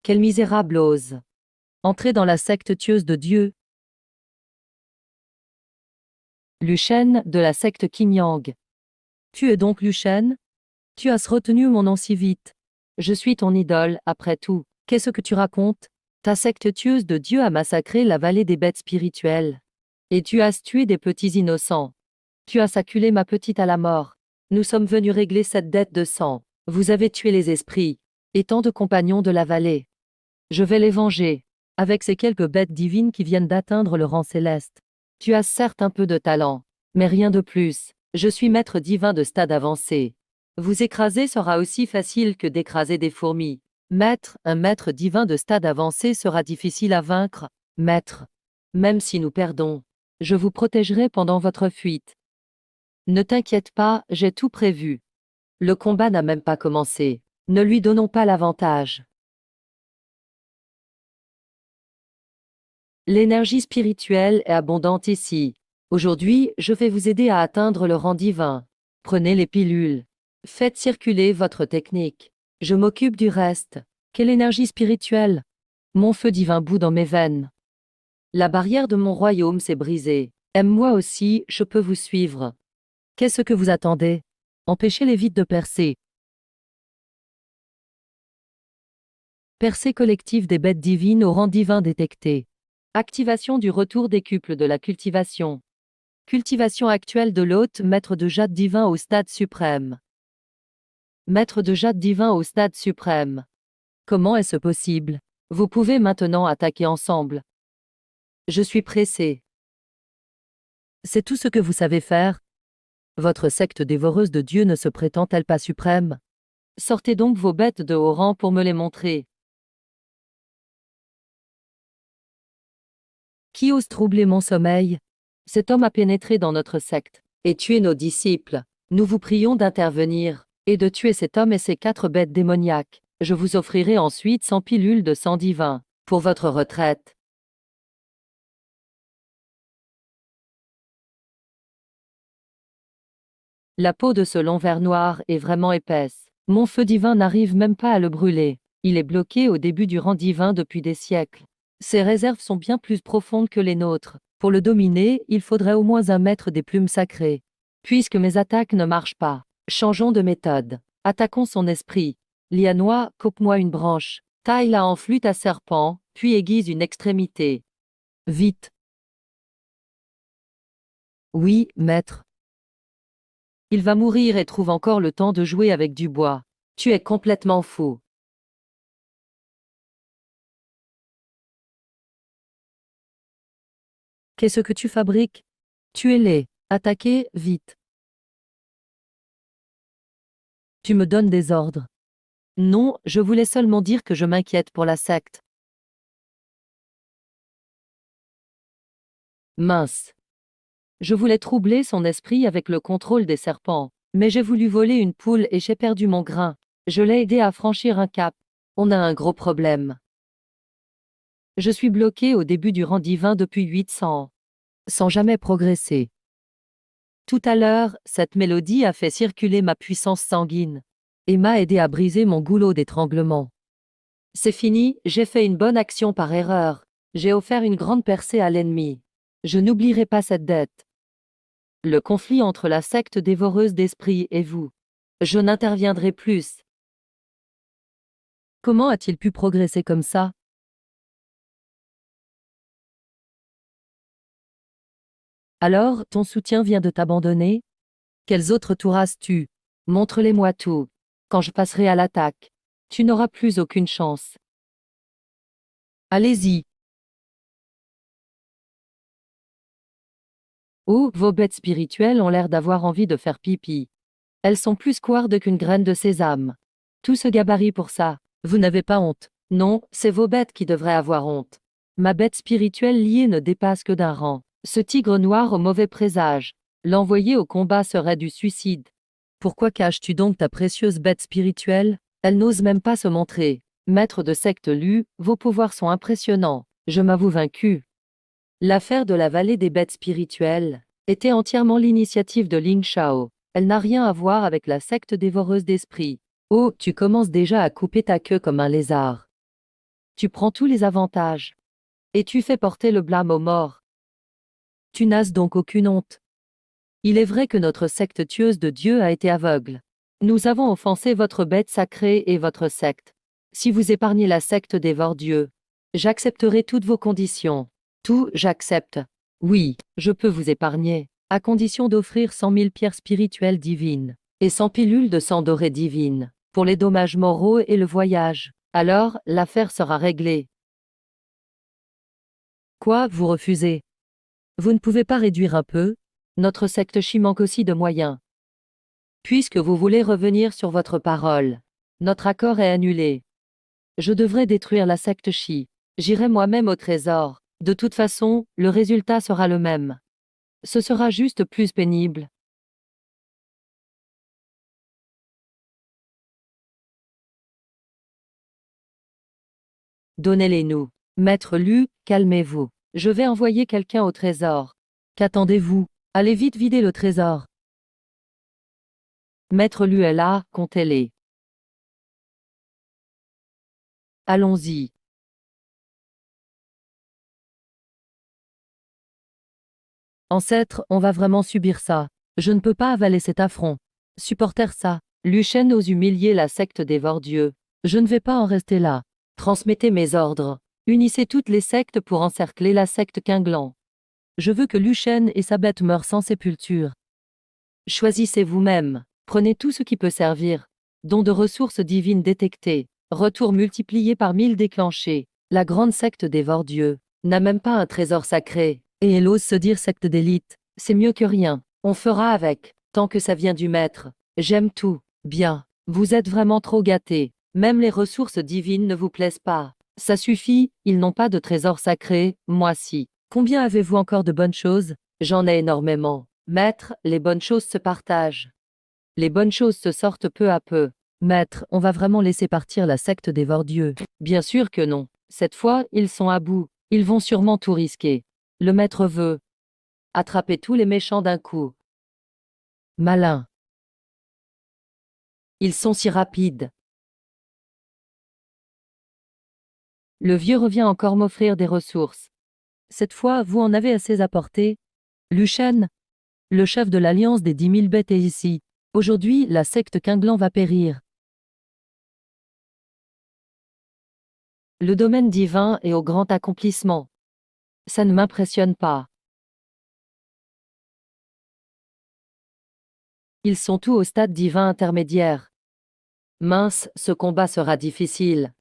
Quel misérable ose entrer dans la secte tueuse de Dieu. Luchen, de la secte Qin-Yang. Tu es donc Luchen? Tu as retenu mon nom si vite. Je suis ton idole, après tout. Qu'est-ce que tu racontes? Ta secte tueuse de Dieu a massacré la vallée des bêtes spirituelles. Et tu as tué des petits innocents. Tu as acculé ma petite à la mort. Nous sommes venus régler cette dette de sang. Vous avez tué les esprits et tant de compagnons de la vallée. Je vais les venger, avec ces quelques bêtes divines qui viennent d'atteindre le rang céleste. Tu as certes un peu de talent, mais rien de plus. Je suis maître divin de stade avancé. Vous écraser sera aussi facile que d'écraser des fourmis. Maître, un maître divin de stade avancé sera difficile à vaincre. Maître, même si nous perdons, je vous protégerai pendant votre fuite. Ne t'inquiète pas, j'ai tout prévu. Le combat n'a même pas commencé. Ne lui donnons pas l'avantage. L'énergie spirituelle est abondante ici. Aujourd'hui, je vais vous aider à atteindre le rang divin. Prenez les pilules. Faites circuler votre technique. Je m'occupe du reste. Quelle énergie spirituelle! Mon feu divin bout dans mes veines. La barrière de mon royaume s'est brisée. Aime-moi aussi, je peux vous suivre. Qu'est-ce que vous attendez? Empêchez les vides de percer. Percée collective des bêtes divines au rang divin détecté. Activation du retour décuple de la cultivation. Cultivation actuelle de l'hôte, maître de jade divin au stade suprême. Maître de jade divin au stade suprême. Comment est-ce possible? Vous pouvez maintenant attaquer ensemble. Je suis pressé. C'est tout ce que vous savez faire? Votre secte dévoreuse de Dieu ne se prétend-elle pas suprême? Sortez donc vos bêtes de haut rang pour me les montrer. Qui ose troubler mon sommeil? Cet homme a pénétré dans notre secte et tué nos disciples. Nous vous prions d'intervenir et de tuer cet homme et ses 4 bêtes démoniaques. Je vous offrirai ensuite 100 pilules de sang divin pour votre retraite. La peau de ce long ver noir est vraiment épaisse. Mon feu divin n'arrive même pas à le brûler. Il est bloqué au début du rang divin depuis des siècles. Ses réserves sont bien plus profondes que les nôtres. Pour le dominer, il faudrait au moins un maître des plumes sacrées. Puisque mes attaques ne marchent pas, changeons de méthode. Attaquons son esprit. Lianois, coupe-moi une branche. Taille-la en flûte à serpent, puis aiguise une extrémité. Vite. Oui, maître. Il va mourir et trouve encore le temps de jouer avec du bois. Tu es complètement fou. Qu'est-ce que tu fabriques? Tuez-les. Attaquez, vite. Tu me donnes des ordres. Non, je voulais seulement dire que je m'inquiète pour la secte. Mince. Je voulais troubler son esprit avec le contrôle des serpents, mais j'ai voulu voler une poule et j'ai perdu mon grain. Je l'ai aidé à franchir un cap. On a un gros problème. Je suis bloqué au début du rang divin depuis 800 ans, sans jamais progresser. Tout à l'heure, cette mélodie a fait circuler ma puissance sanguine et m'a aidé à briser mon goulot d'étranglement. C'est fini, j'ai fait une bonne action par erreur. J'ai offert une grande percée à l'ennemi. Je n'oublierai pas cette dette. Le conflit entre la secte dévoreuse d'esprit et vous. Je n'interviendrai plus. Comment a-t-il pu progresser comme ça? Alors, ton soutien vient de t'abandonner? Quels autres tours as-tu? Montre-les-moi tout. Quand je passerai à l'attaque, tu n'auras plus aucune chance. Allez-y. Oh, vos bêtes spirituelles ont l'air d'avoir envie de faire pipi. Elles sont plus squardes qu'une graine de sésame. Tout ce gabarit pour ça. Vous n'avez pas honte. Non, c'est vos bêtes qui devraient avoir honte. Ma bête spirituelle liée ne dépasse que d'un rang. Ce tigre noir au mauvais présage. L'envoyer au combat serait du suicide. Pourquoi caches-tu donc ta précieuse bête spirituelle? Elle n'ose même pas se montrer. Maître de secte Lu, vos pouvoirs sont impressionnants. Je m'avoue vaincu. L'affaire de la vallée des bêtes spirituelles était entièrement l'initiative de Ling Shao. Elle n'a rien à voir avec la secte dévoreuse d'esprits. Oh, tu commences déjà à couper ta queue comme un lézard. Tu prends tous les avantages. Et tu fais porter le blâme aux morts. Tu n'as donc aucune honte. Il est vrai que notre secte tueuse de Dieu a été aveugle. Nous avons offensé votre bête sacrée et votre secte. Si vous épargnez la secte dévore Dieu, j'accepterai toutes vos conditions. Tout, j'accepte. Oui, je peux vous épargner, à condition d'offrir 100 000 pierres spirituelles divines, et 100 pilules de sang doré divine, pour les dommages moraux et le voyage. Alors, l'affaire sera réglée. Quoi, vous refusez? Vous ne pouvez pas réduire un peu? Notre secte Chi manque aussi de moyens. Puisque vous voulez revenir sur votre parole, notre accord est annulé. Je devrais détruire la secte Chi. J'irai moi-même au trésor. De toute façon, le résultat sera le même. Ce sera juste plus pénible. Donnez-les-nous. Maître Lu, calmez-vous. Je vais envoyer quelqu'un au trésor. Qu'attendez-vous? Allez vite vider le trésor. Maître Lu est là, comptez-les. Allons-y. Ancêtre, on va vraiment subir ça. Je ne peux pas avaler cet affront. Supporter ça. Lu Shen ose humilier la secte des Vordieux. Je ne vais pas en rester là. Transmettez mes ordres. Unissez toutes les sectes pour encercler la secte Qinglan. Je veux que Lu Shen et sa bête meurent sans sépulture. Choisissez vous-même. Prenez tout ce qui peut servir. Dons de ressources divines détectées. Retour multiplié par 1000 déclenchés. La grande secte des Vordieux n'a même pas un trésor sacré. Et elle ose se dire secte d'élite. C'est mieux que rien. On fera avec. Tant que ça vient du maître. J'aime tout. Bien. Vous êtes vraiment trop gâtés. Même les ressources divines ne vous plaisent pas. Ça suffit, ils n'ont pas de trésor sacré, moi si. Combien avez-vous encore de bonnes choses? J'en ai énormément. Maître, les bonnes choses se partagent. Les bonnes choses se sortent peu à peu. Maître, on va vraiment laisser partir la secte des Vordieux? Bien sûr que non. Cette fois, ils sont à bout. Ils vont sûrement tout risquer. Le maître veut attraper tous les méchants d'un coup. Malin. Ils sont si rapides. Le vieux revient encore m'offrir des ressources. Cette fois, vous en avez assez apporté. Lu Shen, le chef de l'alliance des 10 000 bêtes est ici. Aujourd'hui, la secte Qinglan va périr. Le domaine divin est au grand accomplissement. Ça ne m'impressionne pas. Ils sont tous au stade divin intermédiaire. Mince, ce combat sera difficile.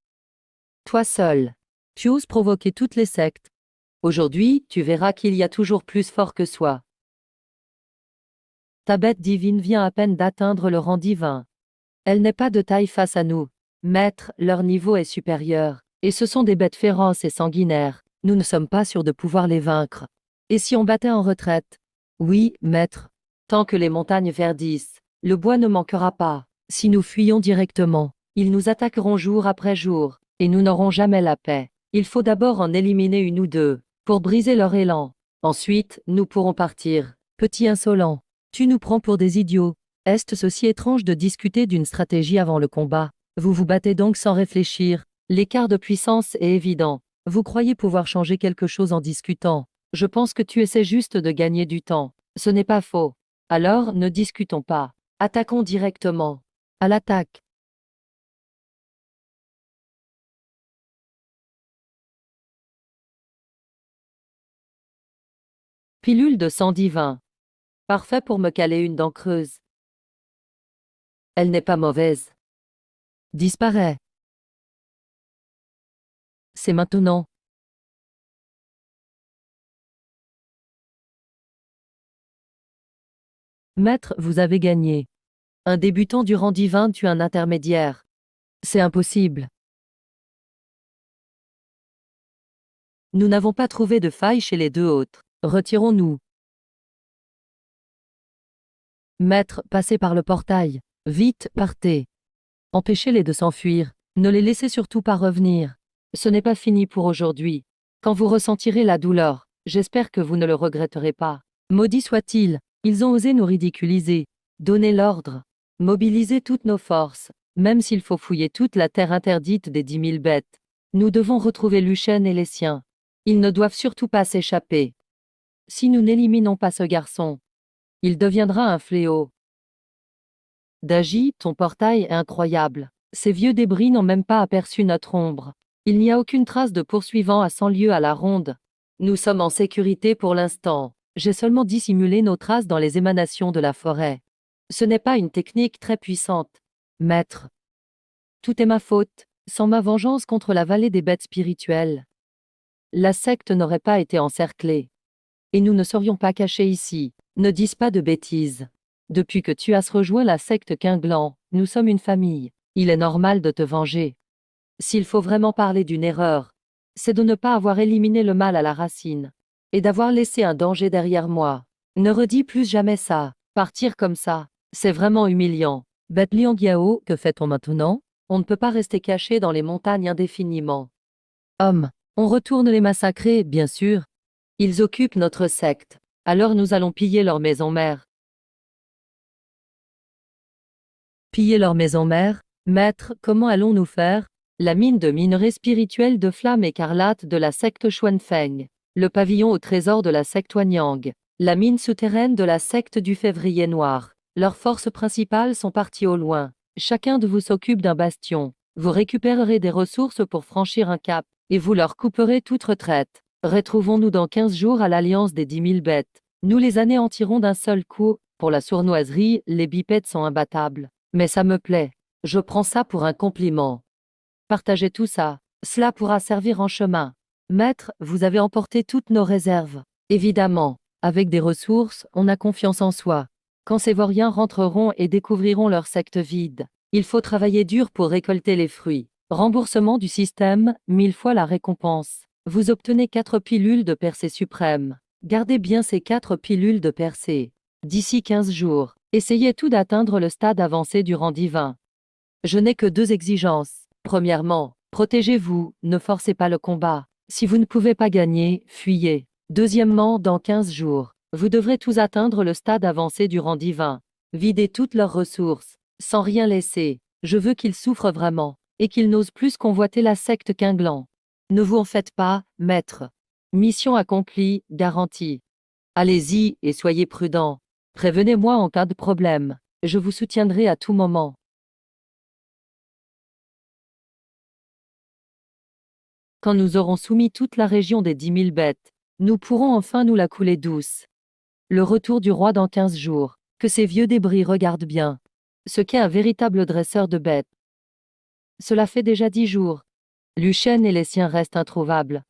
Toi seul. Tu oses provoquer toutes les sectes. Aujourd'hui, tu verras qu'il y a toujours plus fort que soi. Ta bête divine vient à peine d'atteindre le rang divin. Elle n'est pas de taille face à nous. Maître, leur niveau est supérieur. Et ce sont des bêtes féroces et sanguinaires. Nous ne sommes pas sûrs de pouvoir les vaincre. Et si on battait en retraite? Oui, maître. Tant que les montagnes verdissent, le bois ne manquera pas. Si nous fuyons directement, ils nous attaqueront jour après jour, et nous n'aurons jamais la paix. Il faut d'abord en éliminer une ou deux, pour briser leur élan. Ensuite, nous pourrons partir. Petit insolent, tu nous prends pour des idiots. Est-ce aussi étrange de discuter d'une stratégie avant le combat? Vous vous battez donc sans réfléchir. L'écart de puissance est évident. Vous croyez pouvoir changer quelque chose en discutant. Je pense que tu essaies juste de gagner du temps. Ce n'est pas faux. Alors, ne discutons pas. Attaquons directement. À l'attaque. Pilule de sang divin. Parfait pour me caler une dent creuse. Elle n'est pas mauvaise. Disparaît. C'est maintenant. Maître, vous avez gagné. Un débutant du rang divin tue un intermédiaire. C'est impossible. Nous n'avons pas trouvé de faille chez les deux autres. Retirons-nous. Maître, passez par le portail. Vite, partez. Empêchez-les de s'enfuir. Ne les laissez surtout pas revenir. Ce n'est pas fini pour aujourd'hui. Quand vous ressentirez la douleur, j'espère que vous ne le regretterez pas. Maudit soit-il, ils ont osé nous ridiculiser. Donnez l'ordre. Mobilisez toutes nos forces, même s'il faut fouiller toute la terre interdite des 10 000 bêtes. Nous devons retrouver Luchen et les siens. Ils ne doivent surtout pas s'échapper. Si nous n'éliminons pas ce garçon, il deviendra un fléau. Daji, ton portail est incroyable. Ces vieux débris n'ont même pas aperçu notre ombre. Il n'y a aucune trace de poursuivants à 100 lieues à la ronde. Nous sommes en sécurité pour l'instant. J'ai seulement dissimulé nos traces dans les émanations de la forêt. Ce n'est pas une technique très puissante. Maître. Tout est ma faute. Sans ma vengeance contre la vallée des bêtes spirituelles, la secte n'aurait pas été encerclée. Et nous ne serions pas cachés ici. Ne dis pas de bêtises. Depuis que tu as rejoint la secte Quinglan, nous sommes une famille. Il est normal de te venger. S'il faut vraiment parler d'une erreur, c'est de ne pas avoir éliminé le mal à la racine. Et d'avoir laissé un danger derrière moi. Ne redis plus jamais ça. Partir comme ça, c'est vraiment humiliant. Bête Liangyao, que fait-on maintenant? On ne peut pas rester caché dans les montagnes indéfiniment. Homme, on retourne les massacrer, bien sûr. Ils occupent notre secte. Alors nous allons piller leur maison mère. Piller leur maison mère? Maître, comment allons-nous faire? La mine de minerais spirituels de flamme écarlate de la secte Xuanfeng. Le pavillon au trésor de la secte Wanyang. La mine souterraine de la secte du février noir. Leurs forces principales sont parties au loin. Chacun de vous s'occupe d'un bastion. Vous récupérerez des ressources pour franchir un cap, et vous leur couperez toute retraite. Retrouvons-nous dans 15 jours à l'Alliance des 10 000 bêtes. Nous les anéantirons d'un seul coup. Pour la sournoiserie, les bipèdes sont imbattables. Mais ça me plaît. Je prends ça pour un compliment. Partagez tout ça. Cela pourra servir en chemin. Maître, vous avez emporté toutes nos réserves. Évidemment, avec des ressources, on a confiance en soi. Quand ces vauriens rentreront et découvriront leur secte vide, il faut travailler dur pour récolter les fruits. Remboursement du système, 1000 fois la récompense. Vous obtenez 4 pilules de percée suprême. Gardez bien ces 4 pilules de percée. D'ici 15 jours, essayez tout d'atteindre le stade avancé du rang divin. Je n'ai que 2 exigences. Premièrement, protégez-vous, ne forcez pas le combat. Si vous ne pouvez pas gagner, fuyez. Deuxièmement, dans 15 jours, vous devrez tous atteindre le stade avancé du rang divin. Videz toutes leurs ressources, sans rien laisser. Je veux qu'ils souffrent vraiment, et qu'ils n'osent plus convoiter la secte Quinglan. Ne vous en faites pas, maître. Mission accomplie, garantie. Allez-y et soyez prudents. Prévenez-moi en cas de problème. Je vous soutiendrai à tout moment. Quand nous aurons soumis toute la région des 10 000 bêtes, nous pourrons enfin nous la couler douce. Le retour du roi dans 15 jours. Que ces vieux débris regardent bien. Ce qu'est un véritable dresseur de bêtes. Cela fait déjà 10 jours. Luchen et les siens restent introuvables.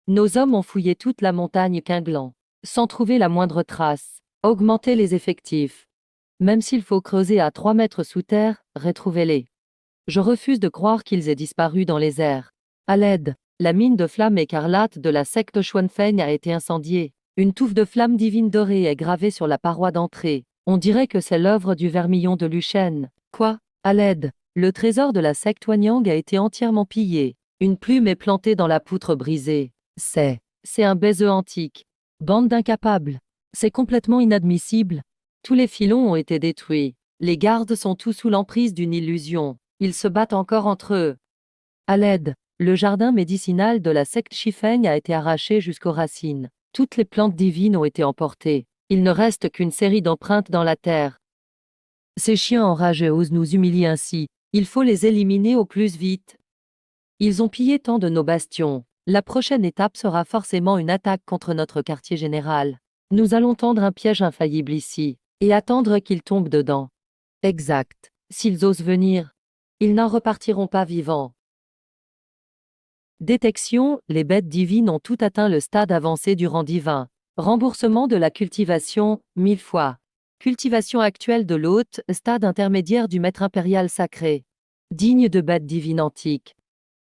Nos hommes ont fouillé toute la montagne Quinglan, sans trouver la moindre trace. Augmentez les effectifs. Même s'il faut creuser à 3 mètres sous terre, retrouvez-les. Je refuse de croire qu'ils aient disparu dans les airs. À l'aide, la mine de flamme écarlate de la secte Xuanfeng a été incendiée. Une touffe de flamme divine dorée est gravée sur la paroi d'entrée. On dirait que c'est l'œuvre du vermillon de Luchen. Quoi? À l'aide, le trésor de la secte Wanyang a été entièrement pillé. Une plume est plantée dans la poutre brisée. C'est un baiseux antique. Bande d'incapables. C'est complètement inadmissible. Tous les filons ont été détruits. Les gardes sont tous sous l'emprise d'une illusion. Ils se battent encore entre eux. À l'aide, le jardin médicinal de la secte Shifeng a été arraché jusqu'aux racines. Toutes les plantes divines ont été emportées. Il ne reste qu'une série d'empreintes dans la terre. Ces chiens enragés osent nous humilier ainsi. Il faut les éliminer au plus vite. Ils ont pillé tant de nos bastions. La prochaine étape sera forcément une attaque contre notre quartier général. Nous allons tendre un piège infaillible ici, et attendre qu'ils tombent dedans. Exact. S'ils osent venir, ils n'en repartiront pas vivants. Détection, les bêtes divines ont tout atteint le stade avancé du rang divin. Remboursement de la cultivation, 1000 fois. Cultivation actuelle de l'hôte, stade intermédiaire du maître impérial sacré. Digne de bêtes divines antiques.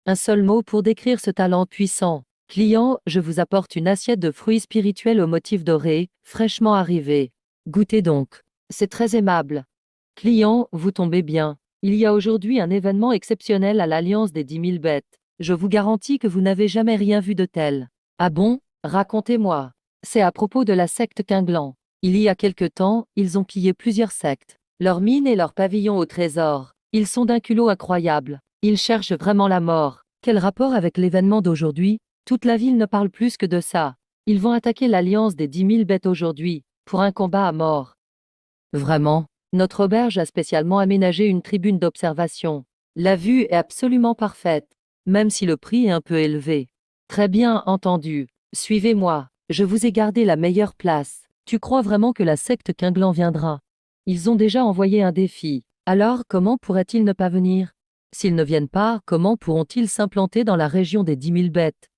Un seul mot pour décrire ce talent puissant. Client, je vous apporte une assiette de fruits spirituels au motif doré, fraîchement arrivés. Goûtez donc. C'est très aimable. Client, vous tombez bien. Il y a aujourd'hui un événement exceptionnel à l'Alliance des 10 000 bêtes. Je vous garantis que vous n'avez jamais rien vu de tel. Ah bon? Racontez-moi. C'est à propos de la secte Quinglan. Il y a quelque temps, ils ont pillé plusieurs sectes. Leurs mines et leurs pavillons au trésor. Ils sont d'un culot incroyable. Ils cherchent vraiment la mort. Quel rapport avec l'événement d'aujourd'hui? Toute la ville ne parle plus que de ça. Ils vont attaquer l'Alliance des 10 000 bêtes aujourd'hui, pour un combat à mort. Vraiment? Notre auberge a spécialement aménagé une tribune d'observation. La vue est absolument parfaite, même si le prix est un peu élevé. Très bien entendu. Suivez-moi. Je vous ai gardé la meilleure place. Tu crois vraiment que la secte Quinglan viendra? Ils ont déjà envoyé un défi. Alors, comment pourraient-ils ne pas venir? S'ils ne viennent pas, comment pourront-ils s'implanter dans la région des 10 000 bêtes?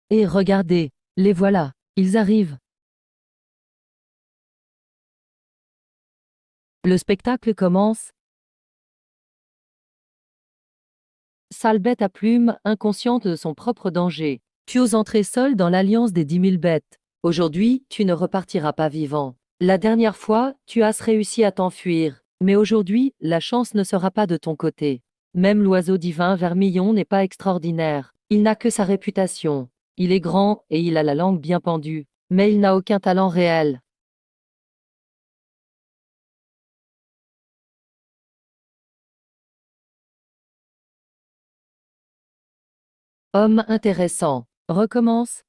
Et regardez, les voilà. Ils arrivent. Le spectacle commence. Sale bête à plumes, inconsciente de son propre danger. Tu oses entrer seul dans l'alliance des 10 000 bêtes. Aujourd'hui, tu ne repartiras pas vivant. La dernière fois, tu as réussi à t'enfuir. Mais aujourd'hui, la chance ne sera pas de ton côté. Même l'oiseau divin Vermillon n'est pas extraordinaire. Il n'a que sa réputation. Il est grand et il a la langue bien pendue. Mais il n'a aucun talent réel. Homme intéressant. Recommence.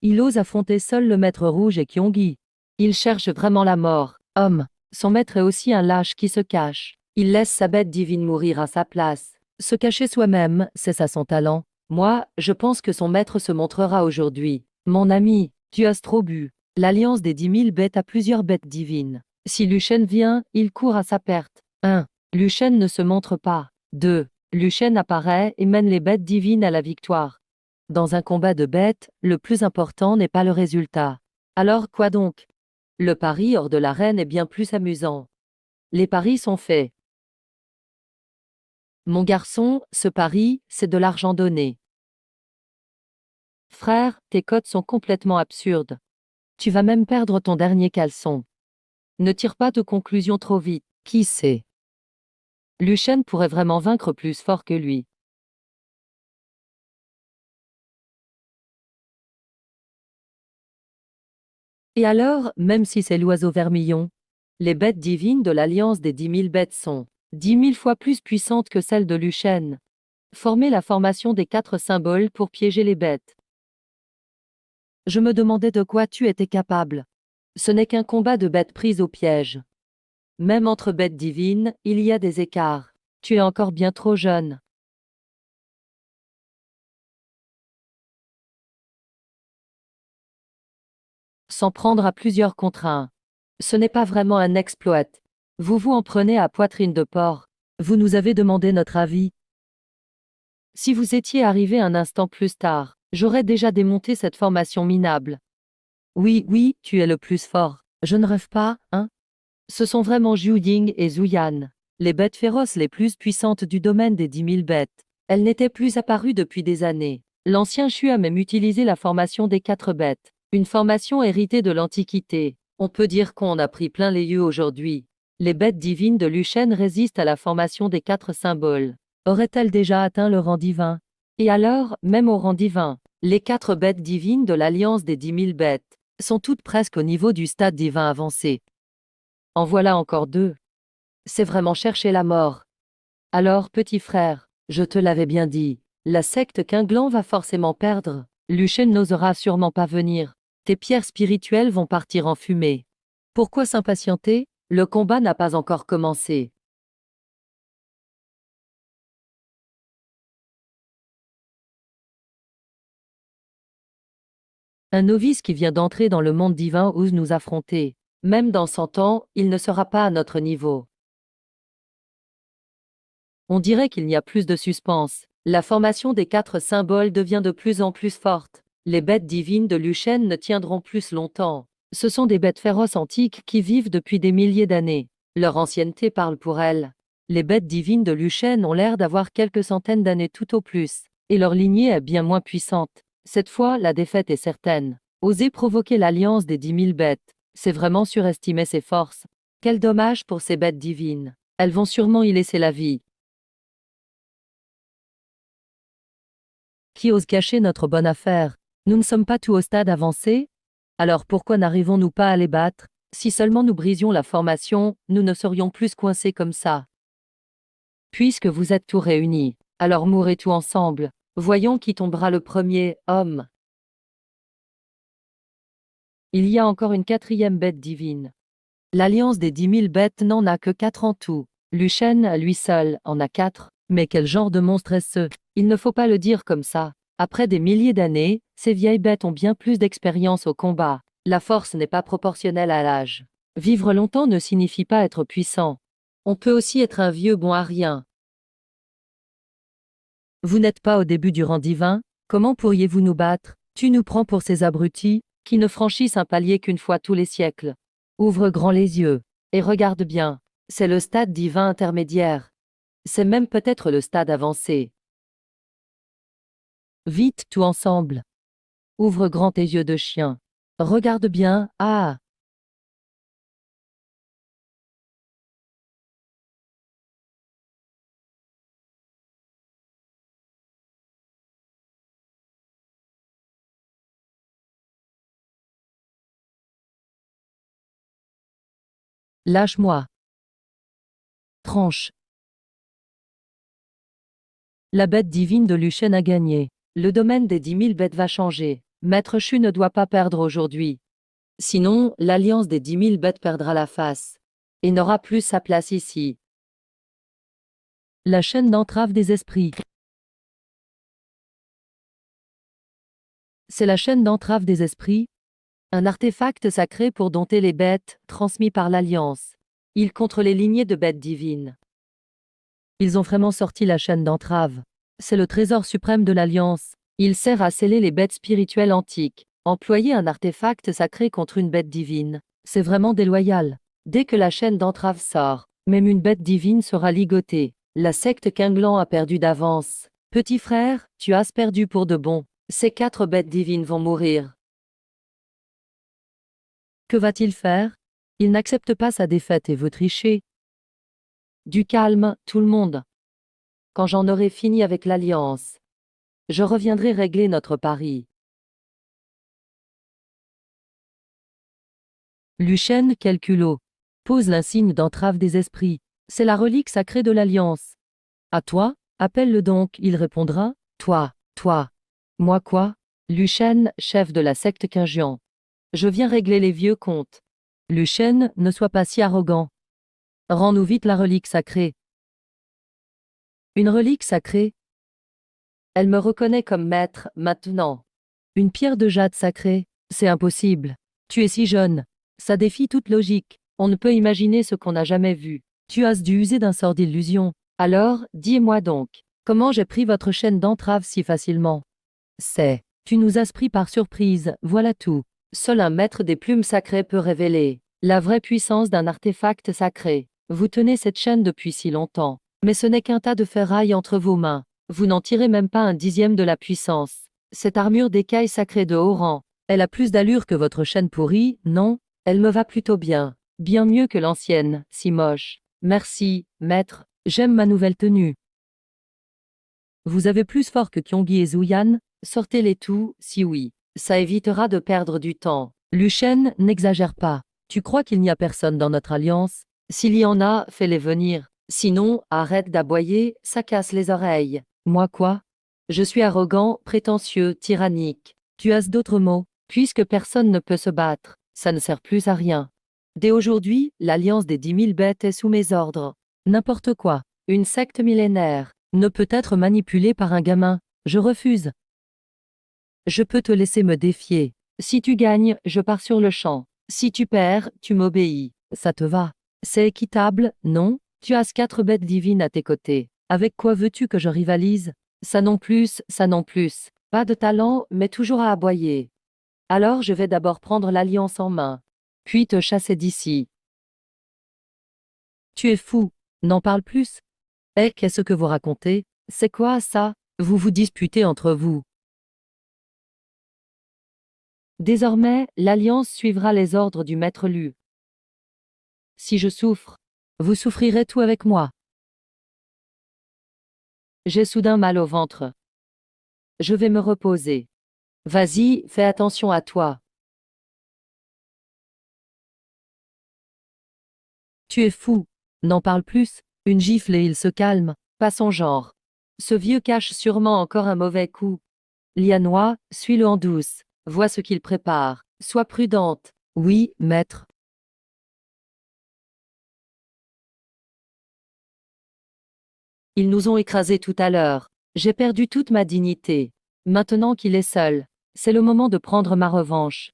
Il ose affronter seul le maître rouge et Kyonggi. Il cherche vraiment la mort. Homme. Son maître est aussi un lâche qui se cache. Il laisse sa bête divine mourir à sa place. Se cacher soi-même, c'est ça son talent. Moi, je pense que son maître se montrera aujourd'hui. Mon ami, tu as trop bu. L'alliance des 10 000 bêtes a plusieurs bêtes divines. Si Luchen vient, il court à sa perte. 1. Luchen ne se montre pas. 2. Luchen apparaît et mène les bêtes divines à la victoire. Dans un combat de bêtes, le plus important n'est pas le résultat. Alors quoi donc? Le pari hors de l'arène est bien plus amusant. Les paris sont faits. Mon garçon, ce pari, c'est de l'argent donné. Frère, tes cotes sont complètement absurdes. Tu vas même perdre ton dernier caleçon. Ne tire pas de conclusion trop vite. Qui sait? Luchen pourrait vraiment vaincre plus fort que lui. Et alors, même si c'est l'oiseau vermillon, les bêtes divines de l'alliance des 10 000 bêtes sont 10 000 fois plus puissantes que celles de Luchen. Former la formation des 4 symboles pour piéger les bêtes. Je me demandais de quoi tu étais capable. Ce n'est qu'un combat de bêtes prises au piège. Même entre bêtes divines, il y a des écarts. Tu es encore bien trop jeune. S'en prendre à plusieurs contre un. Ce n'est pas vraiment un exploit. Vous vous en prenez à poitrine de porc. Vous nous avez demandé notre avis. Si vous étiez arrivé un instant plus tard, j'aurais déjà démonté cette formation minable. Oui, oui, tu es le plus fort. Je ne rêve pas, hein? Ce sont vraiment Zhu Ying et Zhu Yan, les bêtes féroces les plus puissantes du domaine des 10 000 bêtes. Elles n'étaient plus apparues depuis des années. L'ancien Shu a même utilisé la formation des 4 bêtes, une formation héritée de l'Antiquité. On peut dire qu'on a pris plein les yeux aujourd'hui. Les bêtes divines de Luchen résistent à la formation des 4 symboles. Aurait-elle déjà atteint le rang divin? Et alors, même au rang divin, les 4 bêtes divines de l'Alliance des 10 000 bêtes sont toutes presque au niveau du stade divin avancé. En voilà encore 2. C'est vraiment chercher la mort. Alors, petit frère, je te l'avais bien dit, la secte Quinglan va forcément perdre. Luchen n'osera sûrement pas venir. Tes pierres spirituelles vont partir en fumée. Pourquoi s'impatienter? Le combat n'a pas encore commencé. Un novice qui vient d'entrer dans le monde divin ose nous affronter. Même dans 100 ans, il ne sera pas à notre niveau. On dirait qu'il n'y a plus de suspense. La formation des 4 symboles devient de plus en plus forte. Les bêtes divines de Luchen ne tiendront plus longtemps. Ce sont des bêtes féroces antiques qui vivent depuis des milliers d'années. Leur ancienneté parle pour elles. Les bêtes divines de Luchen ont l'air d'avoir quelques centaines d'années tout au plus, et leur lignée est bien moins puissante. Cette fois, la défaite est certaine. Oser provoquer l'alliance des 10 000 bêtes, c'est vraiment surestimer ses forces. Quel dommage pour ces bêtes divines. Elles vont sûrement y laisser la vie. Qui ose cacher notre bonne affaire? Nous ne sommes pas tout au stade avancé? Alors pourquoi n'arrivons-nous pas à les battre? Si seulement nous brisions la formation, nous ne serions plus coincés comme ça. Puisque vous êtes tous réunis, alors mourrez tous ensemble. Voyons qui tombera le premier, homme. Il y a encore une 4e bête divine. L'alliance des 10 000 bêtes n'en a que 4 en tout. Luchen, à lui seul, en a 4. Mais quel genre de monstre est-ce? Il ne faut pas le dire comme ça. Après des milliers d'années, ces vieilles bêtes ont bien plus d'expérience au combat. La force n'est pas proportionnelle à l'âge. Vivre longtemps ne signifie pas être puissant. On peut aussi être un vieux bon à rien. Vous n'êtes pas au début du rang divin? Comment pourriez-vous nous battre? Tu nous prends pour ces abrutis, qui ne franchissent un palier qu'une fois tous les siècles. Ouvre grand les yeux, et regarde bien. C'est le stade divin intermédiaire. C'est même peut-être le stade avancé. Vite, tout ensemble. Ouvre grand tes yeux de chien. Regarde bien, ah! Lâche-moi. Tranche. La bête divine de Luchen a gagné. Le domaine des 10 000 bêtes va changer. Maître Chu ne doit pas perdre aujourd'hui. Sinon, l'alliance des 10 000 bêtes perdra la face. Et n'aura plus sa place ici. La chaîne d'entrave des esprits. C'est la chaîne d'entrave des esprits, un artefact sacré pour dompter les bêtes, transmis par l'Alliance. Il contre les lignées de bêtes divines. Ils ont vraiment sorti la chaîne d'entrave. C'est le trésor suprême de l'Alliance. Il sert à sceller les bêtes spirituelles antiques. Employer un artefact sacré contre une bête divine, c'est vraiment déloyal. Dès que la chaîne d'entrave sort, même une bête divine sera ligotée. La secte Kinglan a perdu d'avance. Petit frère, tu as perdu pour de bon. Ces 4 bêtes divines vont mourir. Que va-t-il faire? Il n'accepte pas sa défaite et veut tricher. Du calme, tout le monde. Quand j'en aurai fini avec l'Alliance, je reviendrai régler notre pari. Luchen, quel culot. Pose l'insigne d'entrave des esprits. C'est la relique sacrée de l'Alliance. À toi, appelle-le donc, il répondra. Toi. Moi quoi? Luchen, chef de la secte Kinjian. Je viens régler les vieux comptes. Luchen, ne sois pas si arrogant. Rends-nous vite la relique sacrée. Une relique sacrée? Elle me reconnaît comme maître, maintenant. Une pierre de jade sacrée? C'est impossible. Tu es si jeune. Ça défie toute logique. On ne peut imaginer ce qu'on n'a jamais vu. Tu as dû user d'un sort d'illusion. Alors, dis-moi donc, comment j'ai pris votre chaîne d'entrave si facilement? Tu nous as pris par surprise, voilà tout. Seul un maître des plumes sacrées peut révéler la vraie puissance d'un artefact sacré. Vous tenez cette chaîne depuis si longtemps, mais ce n'est qu'un tas de ferraille entre vos mains. Vous n'en tirez même pas un dixième de la puissance. Cette armure d'écailles sacrée de haut rang, elle a plus d'allure que votre chaîne pourrie, non? Elle me va plutôt bien. Bien mieux que l'ancienne, si moche. Merci, maître, j'aime ma nouvelle tenue. Vous avez plus fort que Kyonggi et Zuyan? Sortez-les tous, si oui. Ça évitera de perdre du temps. Luchen, n'exagère pas. Tu crois qu'il n'y a personne dans notre alliance? S'il y en a, fais-les venir. Sinon, arrête d'aboyer, ça casse les oreilles. Moi quoi? Je suis arrogant, prétentieux, tyrannique. Tu as d'autres mots? Puisque personne ne peut se battre, ça ne sert plus à rien. Dès aujourd'hui, l'alliance des 10 000 bêtes est sous mes ordres. N'importe quoi. Une secte millénaire ne peut être manipulée par un gamin. Je refuse. Je peux te laisser me défier. Si tu gagnes, je pars sur le champ. Si tu perds, tu m'obéis. Ça te va? C'est équitable, non? Tu as 4 bêtes divines à tes côtés. Avec quoi veux-tu que je rivalise? Ça non plus, ça non plus. Pas de talent, mais toujours à aboyer. Alors je vais d'abord prendre l'alliance en main, puis te chasser d'ici. Tu es fou. N'en parle plus. Eh, qu'est-ce que vous racontez? C'est quoi ça? Vous vous disputez entre vous. Désormais, l'alliance suivra les ordres du maître Lu. Si je souffre, vous souffrirez tout avec moi. J'ai soudain mal au ventre. Je vais me reposer. Vas-y, fais attention à toi. Tu es fou. N'en parle plus. Une gifle et il se calme. Pas son genre. Ce vieux cache sûrement encore un mauvais coup. Lianois, suis-le en douce. Vois ce qu'il prépare. Sois prudente. Oui, maître. Ils nous ont écrasés tout à l'heure. J'ai perdu toute ma dignité. Maintenant qu'il est seul, c'est le moment de prendre ma revanche.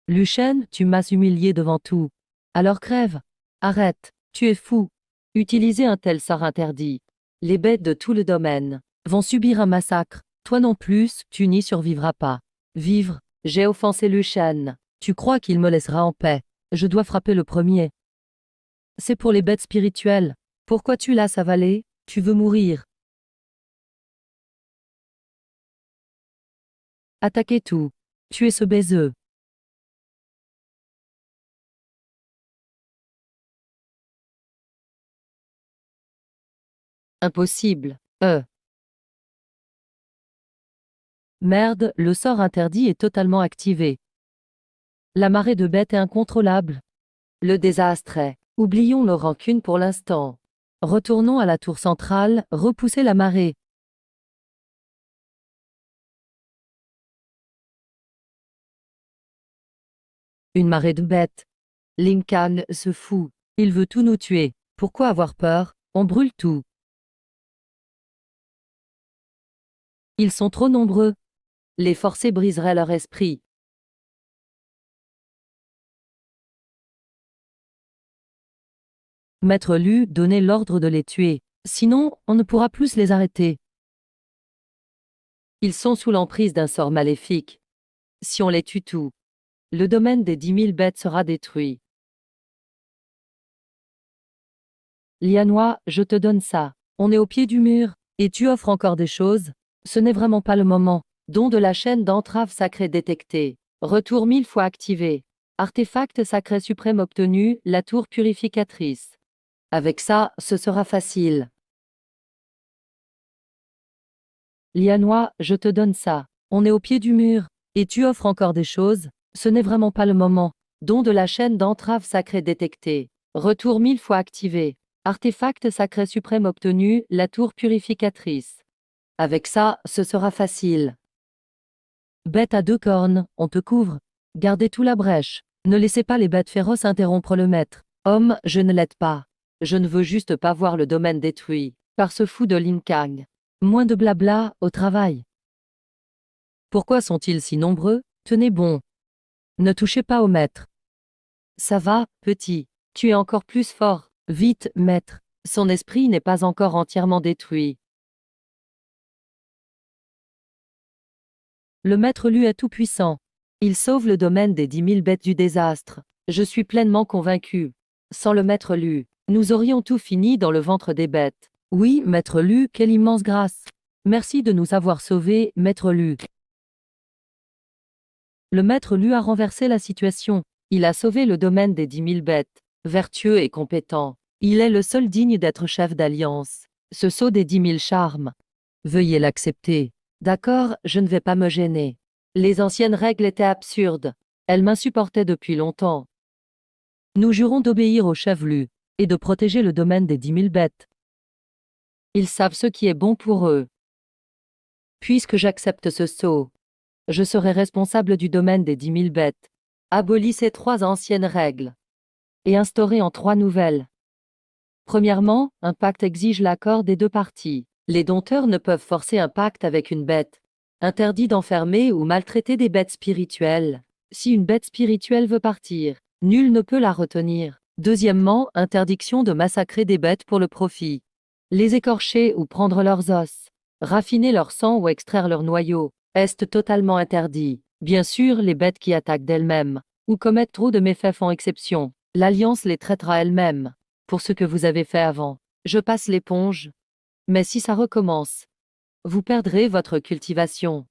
Lucien, tu m'as humilié devant tout. Alors crève. Arrête. Tu es fou. Utiliser un tel sort interdit. Les bêtes de tout le domaine vont subir un massacre. Toi non plus, tu n'y survivras pas. Vivre. J'ai offensé Lucien. Tu crois qu'il me laissera en paix? Je dois frapper le premier. C'est pour les bêtes spirituelles. Pourquoi tu l'as avalé? Tu veux mourir. Attaquez tout. Tuez ce baiseux. Impossible. Merde, le sort interdit est totalement activé. La marée de bêtes est incontrôlable. Le désastre est. Oublions nos rancunes pour l'instant. Retournons à la tour centrale, repousser la marée. Une marée de bêtes. Lincoln se fout. Il veut tout nous tuer. Pourquoi avoir peur? On brûle tout. Ils sont trop nombreux. Les forcer briserait leur esprit. Maître Lu, donnez l'ordre de les tuer. Sinon, on ne pourra plus les arrêter. Ils sont sous l'emprise d'un sort maléfique. Si on les tue tous, le domaine des 10 000 bêtes sera détruit. Lianois, je te donne ça. On est au pied du mur, et tu offres encore des choses? Ce n'est vraiment pas le moment. Don de la chaîne d'entrave sacrée détectée. Retour 1000 fois activé. Artefact sacré suprême obtenu, la tour purificatrice. Avec ça, ce sera facile. Lianois, je te donne ça. On est au pied du mur, et tu offres encore des choses? Ce n'est vraiment pas le moment. Don de la chaîne d'entrave sacrée détectée. Retour 1000 fois activé. Artefact sacré suprême obtenu, la tour purificatrice. Avec ça, ce sera facile. Bête à 2 cornes, on te couvre. Gardez tout la brèche. Ne laissez pas les bêtes féroces interrompre le maître. Homme, je ne l'aide pas. Je ne veux juste pas voir le domaine détruit par ce fou de Lin Kang. Moins de blabla, au travail. Pourquoi sont-ils si nombreux? Tenez bon. Ne touchez pas au maître. Ça va, petit. Tu es encore plus fort. Vite, maître. Son esprit n'est pas encore entièrement détruit. Le maître Lu est tout-puissant. Il sauve le domaine des 10 000 bêtes du désastre. Je suis pleinement convaincu. Sans le maître Lu, nous aurions tout fini dans le ventre des bêtes. Oui, maître Lu, quelle immense grâce. Merci de nous avoir sauvés, maître Lu. Le maître Lu a renversé la situation. Il a sauvé le domaine des 10 000 bêtes. Vertueux et compétent. Il est le seul digne d'être chef d'alliance. Ce sceau des 10 000 charmes. Veuillez l'accepter. D'accord, je ne vais pas me gêner. Les anciennes règles étaient absurdes. Elles m'insupportaient depuis longtemps. Nous jurons d'obéir au chef Lu, et de protéger le domaine des 10 000 bêtes. Ils savent ce qui est bon pour eux. Puisque j'accepte ce sceau, je serai responsable du domaine des 10 000 bêtes. Abolis ces 3 anciennes règles. Et instaurez en 3 nouvelles. Premièrement, un pacte exige l'accord des deux parties. Les dompteurs ne peuvent forcer un pacte avec une bête. Interdit d'enfermer ou maltraiter des bêtes spirituelles. Si une bête spirituelle veut partir, nul ne peut la retenir. Deuxièmement, interdiction de massacrer des bêtes pour le profit. Les écorcher ou prendre leurs os. Raffiner leur sang ou extraire leurs noyaux. Est totalement interdit. Bien sûr, les bêtes qui attaquent d'elles-mêmes ou commettent trop de méfaits font exception. L'Alliance les traitera elle-même. Pour ce que vous avez fait avant, je passe l'éponge. Mais si ça recommence, vous perdrez votre cultivation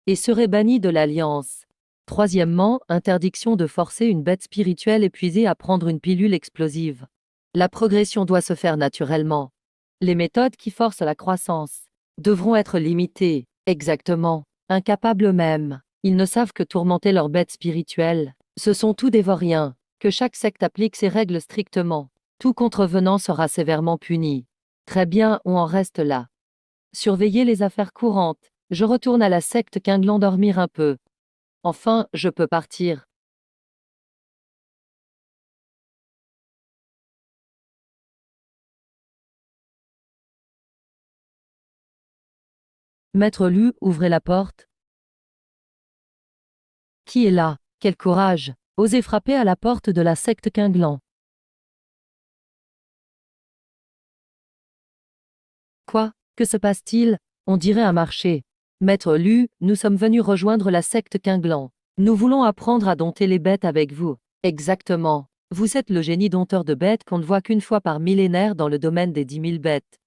et serez banni de l'Alliance. Troisièmement, interdiction de forcer une bête spirituelle épuisée à prendre une pilule explosive. La progression doit se faire naturellement. Les méthodes qui forcent la croissance devront être limitées. Exactement. Incapables eux-mêmes, ils ne savent que tourmenter leurs bêtes spirituelles. Ce sont tous des vauriens. Que chaque secte applique ses règles strictement. Tout contrevenant sera sévèrement puni. Très bien, on en reste là. Surveillez les affaires courantes. Je retourne à la secte Quinglan dormir un peu. Enfin, je peux partir. Maître Lu, ouvrez la porte. Qui est là? Quel courage! Osez frapper à la porte de la secte Quinglan. Quoi? Que se passe-t-il? On dirait un marché. Maître Lu, nous sommes venus rejoindre la secte Quinglan. Nous voulons apprendre à dompter les bêtes avec vous. Exactement. Vous êtes le génie dompteur de bêtes qu'on ne voit qu'une fois par millénaire dans le domaine des 10 000 bêtes.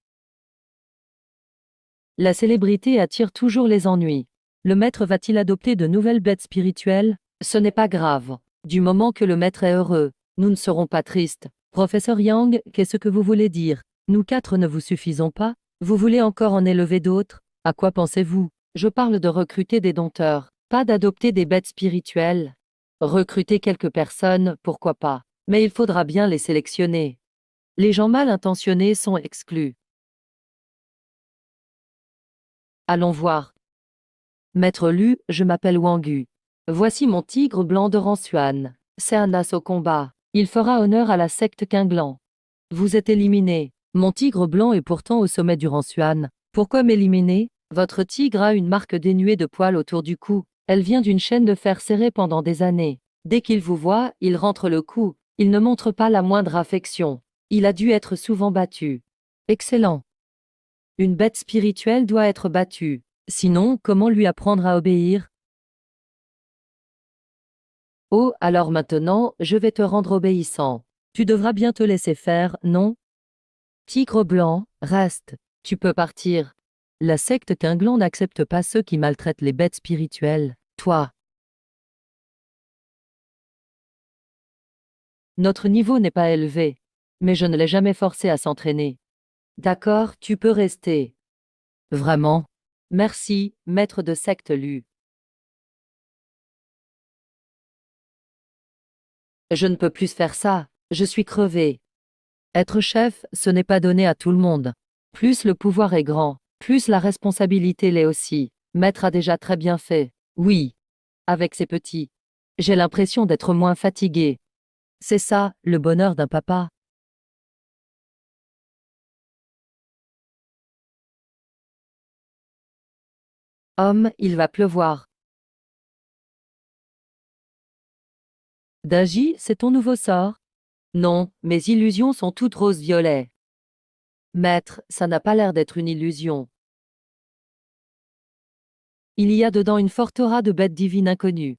La célébrité attire toujours les ennuis. Le maître va-t-il adopter de nouvelles bêtes spirituelles? Ce n'est pas grave. Du moment que le maître est heureux, nous ne serons pas tristes. Professeur Yang, qu'est-ce que vous voulez dire? Nous quatre ne vous suffisons pas? Vous voulez encore en élever d'autres? À quoi pensez-vous? Je parle de recruter des dompteurs, pas d'adopter des bêtes spirituelles. Recruter quelques personnes, pourquoi pas? Mais il faudra bien les sélectionner. Les gens mal intentionnés sont exclus. Allons voir. Maître Lu, je m'appelle Wangu. Voici mon tigre blanc de Ransuan. C'est un as au combat. Il fera honneur à la secte Quinglan. Vous êtes éliminé. Mon tigre blanc est pourtant au sommet du Ransuan. Pourquoi m'éliminer? Votre tigre a une marque dénuée de poils autour du cou. Elle vient d'une chaîne de fer serrée pendant des années. Dès qu'il vous voit, il rentre le cou. Il ne montre pas la moindre affection. Il a dû être souvent battu. Excellent. Une bête spirituelle doit être battue. Sinon, comment lui apprendre à obéir? Oh, alors maintenant, je vais te rendre obéissant. Tu devras bien te laisser faire, non? Tigre blanc, reste. Tu peux partir. La secte Quinglan n'accepte pas ceux qui maltraitent les bêtes spirituelles. Toi. Notre niveau n'est pas élevé. Mais je ne l'ai jamais forcé à s'entraîner. D'accord, tu peux rester. Vraiment? Merci, maître de secte Lu. Je ne peux plus faire ça. Je suis crevé. Être chef, ce n'est pas donné à tout le monde. Plus le pouvoir est grand, plus la responsabilité l'est aussi. Maître a déjà très bien fait. Oui. Avec ses petits. J'ai l'impression d'être moins fatigué. C'est ça, le bonheur d'un papa. Homme, il va pleuvoir. Daji, c'est ton nouveau sort? Non, mes illusions sont toutes rose-violet. Maître, ça n'a pas l'air d'être une illusion. Il y a dedans une forte aura de bêtes divines inconnues.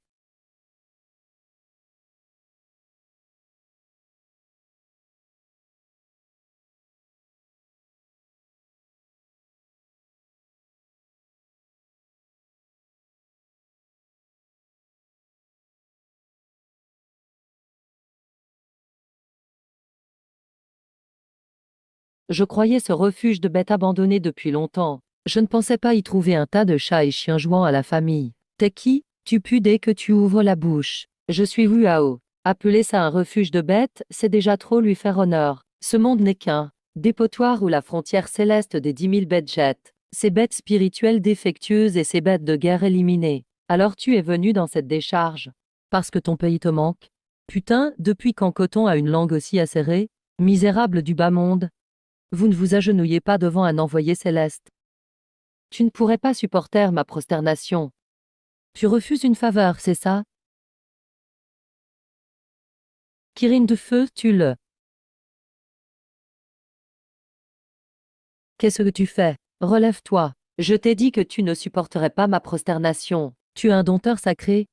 Je croyais ce refuge de bêtes abandonné depuis longtemps. Je ne pensais pas y trouver un tas de chats et chiens jouant à la famille. T'es qui? Tu pues dès que tu ouvres la bouche. Je suis Wuao. Appeler ça un refuge de bêtes, c'est déjà trop lui faire honneur. Ce monde n'est qu'un dépotoir où la frontière céleste des 10 000 bêtes jette. Ces bêtes spirituelles défectueuses et ces bêtes de guerre éliminées. Alors tu es venu dans cette décharge. Parce que ton pays te manque? Putain, depuis quand Coton a une langue aussi acérée? Misérable du bas monde. Vous ne vous agenouillez pas devant un envoyé céleste. Tu ne pourrais pas supporter ma prosternation. Tu refuses une faveur, c'est ça? Kirin de feu, tue-le. Qu'est-ce que tu fais? Relève-toi. Je t'ai dit que tu ne supporterais pas ma prosternation. Tu es un dompteur sacré.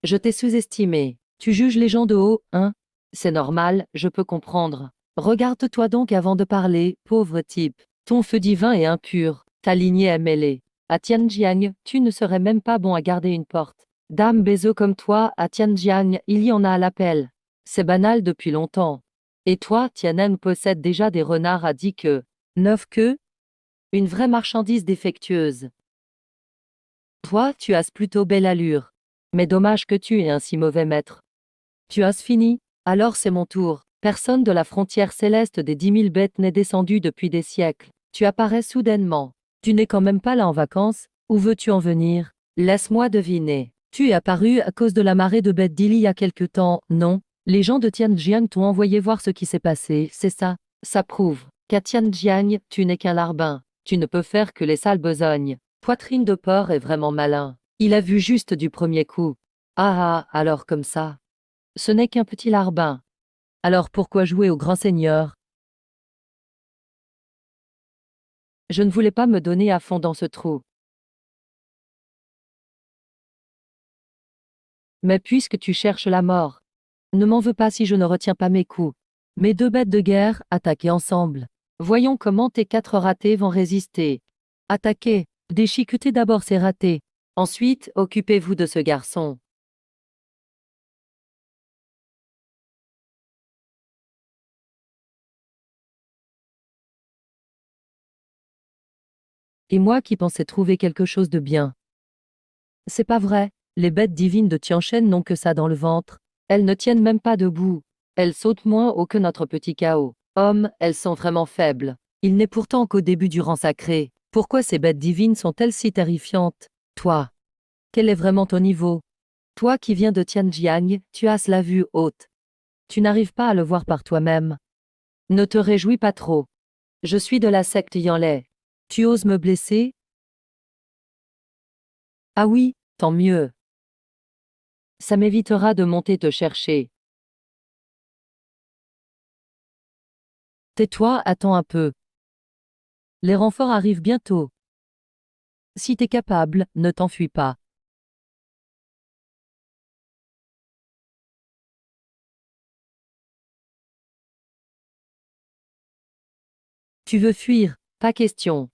Je t'ai sous-estimé. Tu juges les gens de haut, hein? C'est normal, je peux comprendre. Regarde-toi donc avant de parler, pauvre type. Ton feu divin est impur, ta lignée est mêlée. À Tianjiang, tu ne serais même pas bon à garder une porte. Dame Bézo comme toi, à Tianjiang, il y en a à l'appel. C'est banal depuis longtemps. Et toi, Tianan possède déjà des renards à 10 queues. 9 queues? Une vraie marchandise défectueuse. Toi, tu as plutôt belle allure. Mais dommage que tu aies un si mauvais maître. Tu as fini? Alors c'est mon tour. Personne de la frontière céleste des 10 000 bêtes n'est descendu depuis des siècles. Tu apparais soudainement. Tu n'es quand même pas là en vacances? Où veux-tu en venir? Laisse-moi deviner. Tu es apparu à cause de la marée de bêtes d'île il y a quelque temps, non? Les gens de Tianjiang t'ont envoyé voir ce qui s'est passé, c'est ça? Ça prouve qu'à Tianjiang, tu n'es qu'un larbin. Tu ne peux faire que les sales besognes. Poitrine de porc est vraiment malin. Il a vu juste du premier coup. Ah ah, alors comme ça. Ce n'est qu'un petit larbin. Alors pourquoi jouer au grand seigneur? Je ne voulais pas me donner à fond dans ce trou. Mais puisque tu cherches la mort, ne m'en veux pas si je ne retiens pas mes coups. Mes deux bêtes de guerre, attaquez ensemble. Voyons comment tes 4 ratés vont résister. Attaquez, déchiquetez d'abord ces ratés. Ensuite, occupez-vous de ce garçon. Et moi qui pensais trouver quelque chose de bien. C'est pas vrai, les bêtes divines de Tianchen n'ont que ça dans le ventre. Elles ne tiennent même pas debout. Elles sautent moins haut que notre petit chaos. Hommes, elles sont vraiment faibles. Il n'est pourtant qu'au début du rang sacré. Pourquoi ces bêtes divines sont-elles si terrifiantes? Toi, quel est vraiment ton niveau? Toi qui viens de Tianjiang, tu as la vue haute. Tu n'arrives pas à le voir par toi-même. Ne te réjouis pas trop. Je suis de la secte Yanlei. Tu oses me blesser? Ah oui, tant mieux. Ça m'évitera de monter te chercher. Tais-toi, attends un peu. Les renforts arrivent bientôt. Si t'es capable, ne t'enfuis pas. Tu veux fuir? Pas question.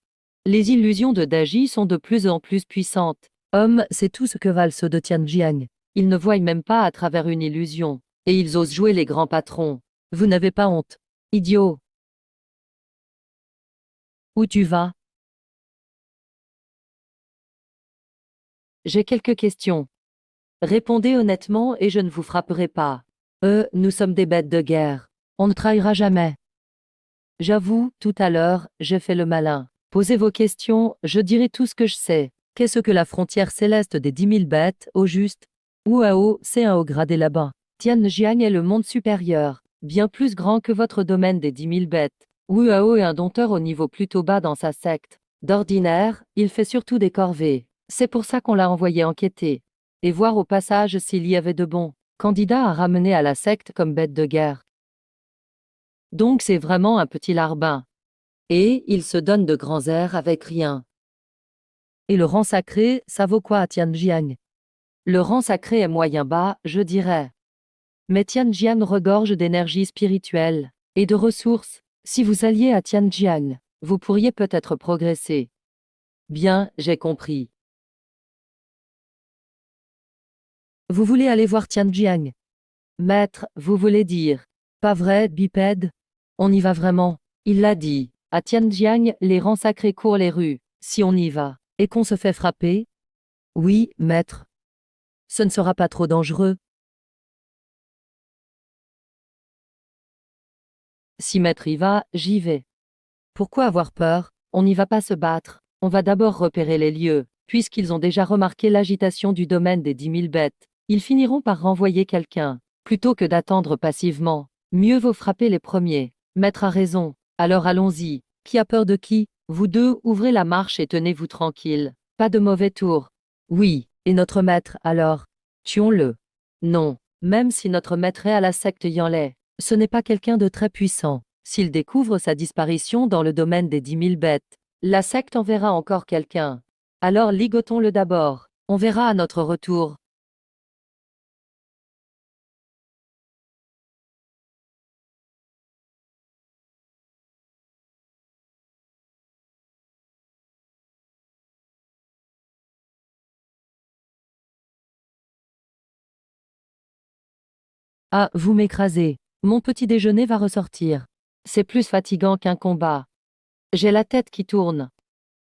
Les illusions de Daji sont de plus en plus puissantes. Homme, c'est tout ce que valent ceux de Tianjiang. Ils ne voient même pas à travers une illusion. Et ils osent jouer les grands patrons. Vous n'avez pas honte. Idiot. Où tu vas? J'ai quelques questions. Répondez honnêtement et je ne vous frapperai pas. Nous sommes des bêtes de guerre. On ne trahira jamais. J'avoue, tout à l'heure, j'ai fait le malin. Posez vos questions, je dirai tout ce que je sais. Qu'est-ce que la frontière céleste des 10 000 bêtes, au juste? Wuao, c'est un haut gradé là-bas. Tianjiang est le monde supérieur, bien plus grand que votre domaine des 10 000 bêtes. Wuao est un dompteur au niveau plutôt bas dans sa secte. D'ordinaire, il fait surtout des corvées. C'est pour ça qu'on l'a envoyé enquêter. Et voir au passage s'il y avait de bons candidats à ramener à la secte comme bête de guerre. Donc c'est vraiment un petit larbin. Et il se donne de grands airs avec rien. Et le rang sacré, ça vaut quoi à Tianjiang? Le rang sacré est moyen bas, je dirais. Mais Tianjiang regorge d'énergie spirituelle et de ressources. Si vous alliez à Tianjiang, vous pourriez peut-être progresser. Bien, j'ai compris. Vous voulez aller voir Tianjiang? Maître, vous voulez dire. Pas vrai, bipède? On y va vraiment. Il l'a dit. À Tianjiang, les rangs sacrés courent les rues. Si on y va, et qu'on se fait frapper? Oui, maître. Ce ne sera pas trop dangereux. Si maître y va, j'y vais. Pourquoi avoir peur? On n'y va pas se battre. On va d'abord repérer les lieux. Puisqu'ils ont déjà remarqué l'agitation du domaine des 10 000 bêtes, ils finiront par renvoyer quelqu'un. Plutôt que d'attendre passivement, mieux vaut frapper les premiers. Maître a raison. Alors allons-y. Qui a peur de qui? Vous deux, ouvrez la marche et tenez-vous tranquille. Pas de mauvais tour. Oui, et notre maître, alors? Tuons-le. Non, même si notre maître est à la secte Yanlei, ce n'est pas quelqu'un de très puissant. S'il découvre sa disparition dans le domaine des 10 000 bêtes, la secte enverra encore quelqu'un. Alors ligotons-le d'abord. On verra à notre retour. Ah, vous m'écrasez. Mon petit déjeuner va ressortir. C'est plus fatigant qu'un combat. J'ai la tête qui tourne.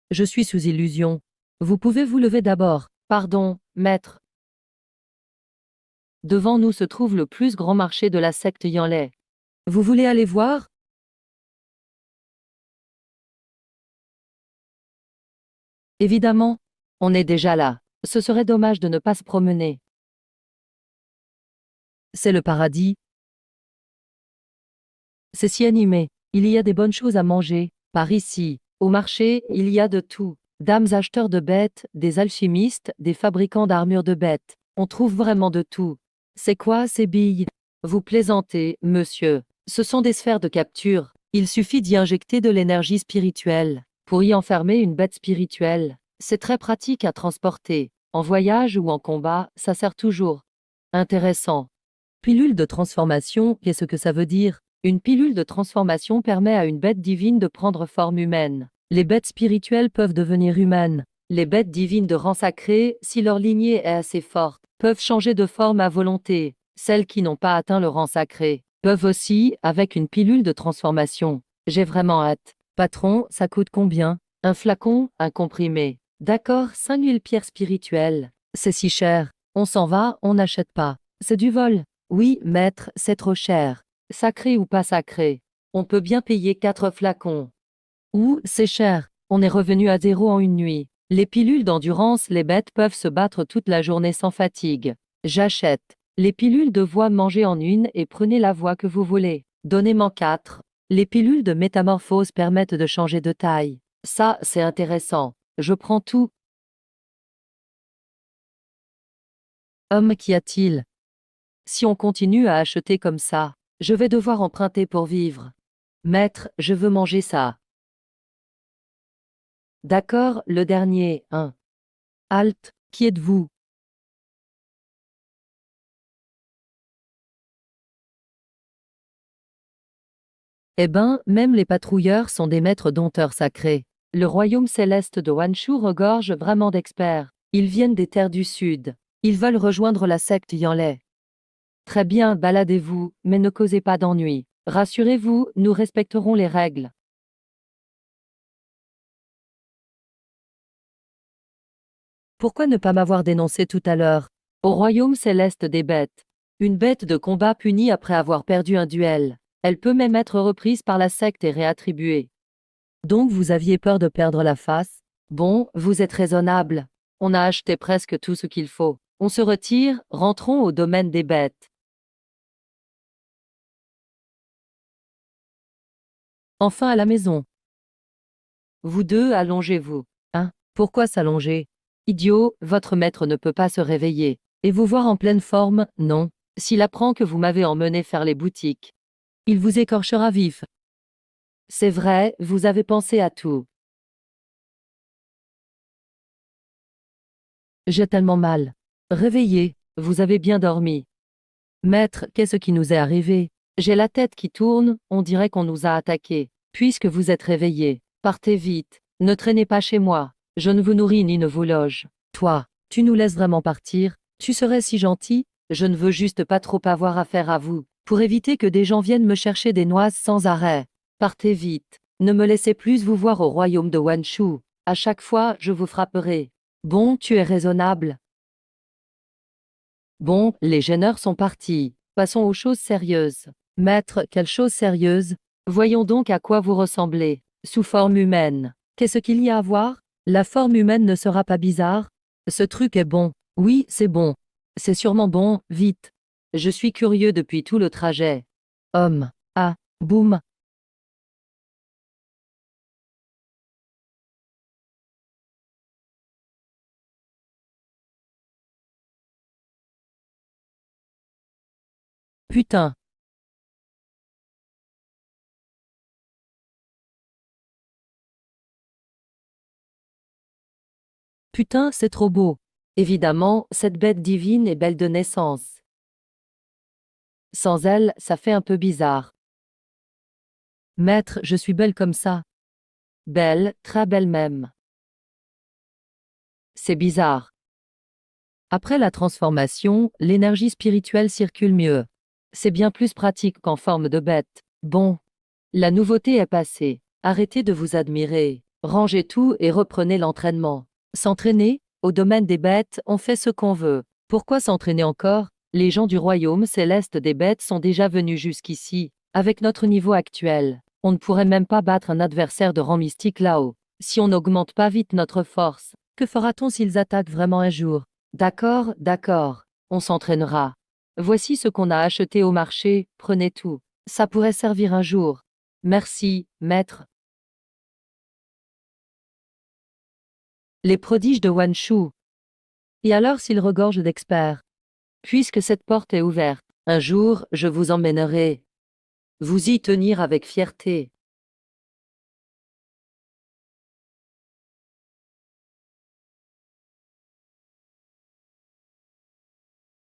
Je suis sous illusion. Vous pouvez vous lever d'abord. Pardon, maître. Devant nous se trouve le plus grand marché de la secte Yanlei. Vous voulez aller voir? Évidemment. On est déjà là. Ce serait dommage de ne pas se promener. C'est le paradis. C'est si animé. Il y a des bonnes choses à manger. Par ici, au marché, il y a de tout. Dames acheteurs de bêtes, des alchimistes, des fabricants d'armures de bêtes. On trouve vraiment de tout. C'est quoi ces billes? Vous plaisantez, monsieur. Ce sont des sphères de capture. Il suffit d'y injecter de l'énergie spirituelle. Pour y enfermer une bête spirituelle, c'est très pratique à transporter. En voyage ou en combat, ça sert toujours. Intéressant. Pilule de transformation, qu'est-ce que ça veut dire? Une pilule de transformation permet à une bête divine de prendre forme humaine. Les bêtes spirituelles peuvent devenir humaines. Les bêtes divines de rang sacré, si leur lignée est assez forte, peuvent changer de forme à volonté. Celles qui n'ont pas atteint le rang sacré peuvent aussi, avec une pilule de transformation. J'ai vraiment hâte. Patron, ça coûte combien? Un flacon, un comprimé. D'accord, 5000 pierres spirituelles. C'est si cher. On s'en va, on n'achète pas. C'est du vol. Oui, maître, c'est trop cher. Sacré ou pas sacré. On peut bien payer 4 flacons. Ou, c'est cher. On est revenu à zéro en une nuit. Les pilules d'endurance, les bêtes peuvent se battre toute la journée sans fatigue. J'achète. Les pilules de voix, mangez en une et prenez la voix que vous voulez. Donnez-moi 4. Les pilules de métamorphose permettent de changer de taille. Ça, c'est intéressant. Je prends tout. Homme, qu'y a-t-il? Si on continue à acheter comme ça, je vais devoir emprunter pour vivre. Maître, je veux manger ça. D'accord, le dernier, hein. Halte, qui êtes-vous? Eh ben, même les patrouilleurs sont des maîtres dompteurs sacrés. Le royaume céleste de Wanshu regorge vraiment d'experts. Ils viennent des terres du sud. Ils veulent rejoindre la secte Yanlei. Très bien, baladez-vous, mais ne causez pas d'ennui. Rassurez-vous, nous respecterons les règles. Pourquoi ne pas m'avoir dénoncé tout à l'heure? Au royaume céleste des bêtes. Une bête de combat punie après avoir perdu un duel. Elle peut même être reprise par la secte et réattribuée. Donc vous aviez peur de perdre la face? Bon, vous êtes raisonnable. On a acheté presque tout ce qu'il faut. On se retire, rentrons au domaine des bêtes. Enfin à la maison. Vous deux, allongez-vous. Hein? Pourquoi s'allonger? Idiot, votre maître ne peut pas se réveiller. Et vous voir en pleine forme, non. S'il apprend que vous m'avez emmené faire les boutiques, il vous écorchera vif. C'est vrai, vous avez pensé à tout. J'ai tellement mal. Réveillez, vous avez bien dormi. Maître, qu'est-ce qui nous est arrivé? J'ai la tête qui tourne, on dirait qu'on nous a attaqués. Puisque vous êtes réveillés, partez vite. Ne traînez pas chez moi. Je ne vous nourris ni ne vous loge. Toi, tu nous laisses vraiment partir? Tu serais si gentil? Je ne veux juste pas trop avoir affaire à vous, pour éviter que des gens viennent me chercher des noises sans arrêt. Partez vite. Ne me laissez plus vous voir au royaume de Wanshu. À chaque fois, je vous frapperai. Bon, tu es raisonnable. Bon, les gêneurs sont partis. Passons aux choses sérieuses. Maître, quelle chose sérieuse? Voyons donc à quoi vous ressemblez. Sous forme humaine. Qu'est-ce qu'il y a à voir? La forme humaine ne sera pas bizarre? Ce truc est bon. Oui, c'est bon. C'est sûrement bon, vite. Je suis curieux depuis tout le trajet. Homme. Ah, boum. Putain. Putain, c'est trop beau. Évidemment, cette bête divine est belle de naissance. Sans elle, ça fait un peu bizarre. Maître, je suis belle comme ça. Belle, très belle même. C'est bizarre. Après la transformation, l'énergie spirituelle circule mieux. C'est bien plus pratique qu'en forme de bête. Bon. La nouveauté est passée. Arrêtez de vous admirer. Rangez tout et reprenez l'entraînement. S'entraîner? Au domaine des bêtes, on fait ce qu'on veut. Pourquoi s'entraîner encore? Les gens du royaume céleste des bêtes sont déjà venus jusqu'ici. Avec notre niveau actuel, on ne pourrait même pas battre un adversaire de rang mystique là-haut. Si on n'augmente pas vite notre force, que fera-t-on s'ils attaquent vraiment un jour? D'accord, d'accord. On s'entraînera. Voici ce qu'on a acheté au marché, prenez tout. Ça pourrait servir un jour. Merci, maître. Les prodiges de Wanshu. Et alors s'ils regorgent d'experts? Puisque cette porte est ouverte, un jour, je vous emmènerai. Vous y tenir avec fierté.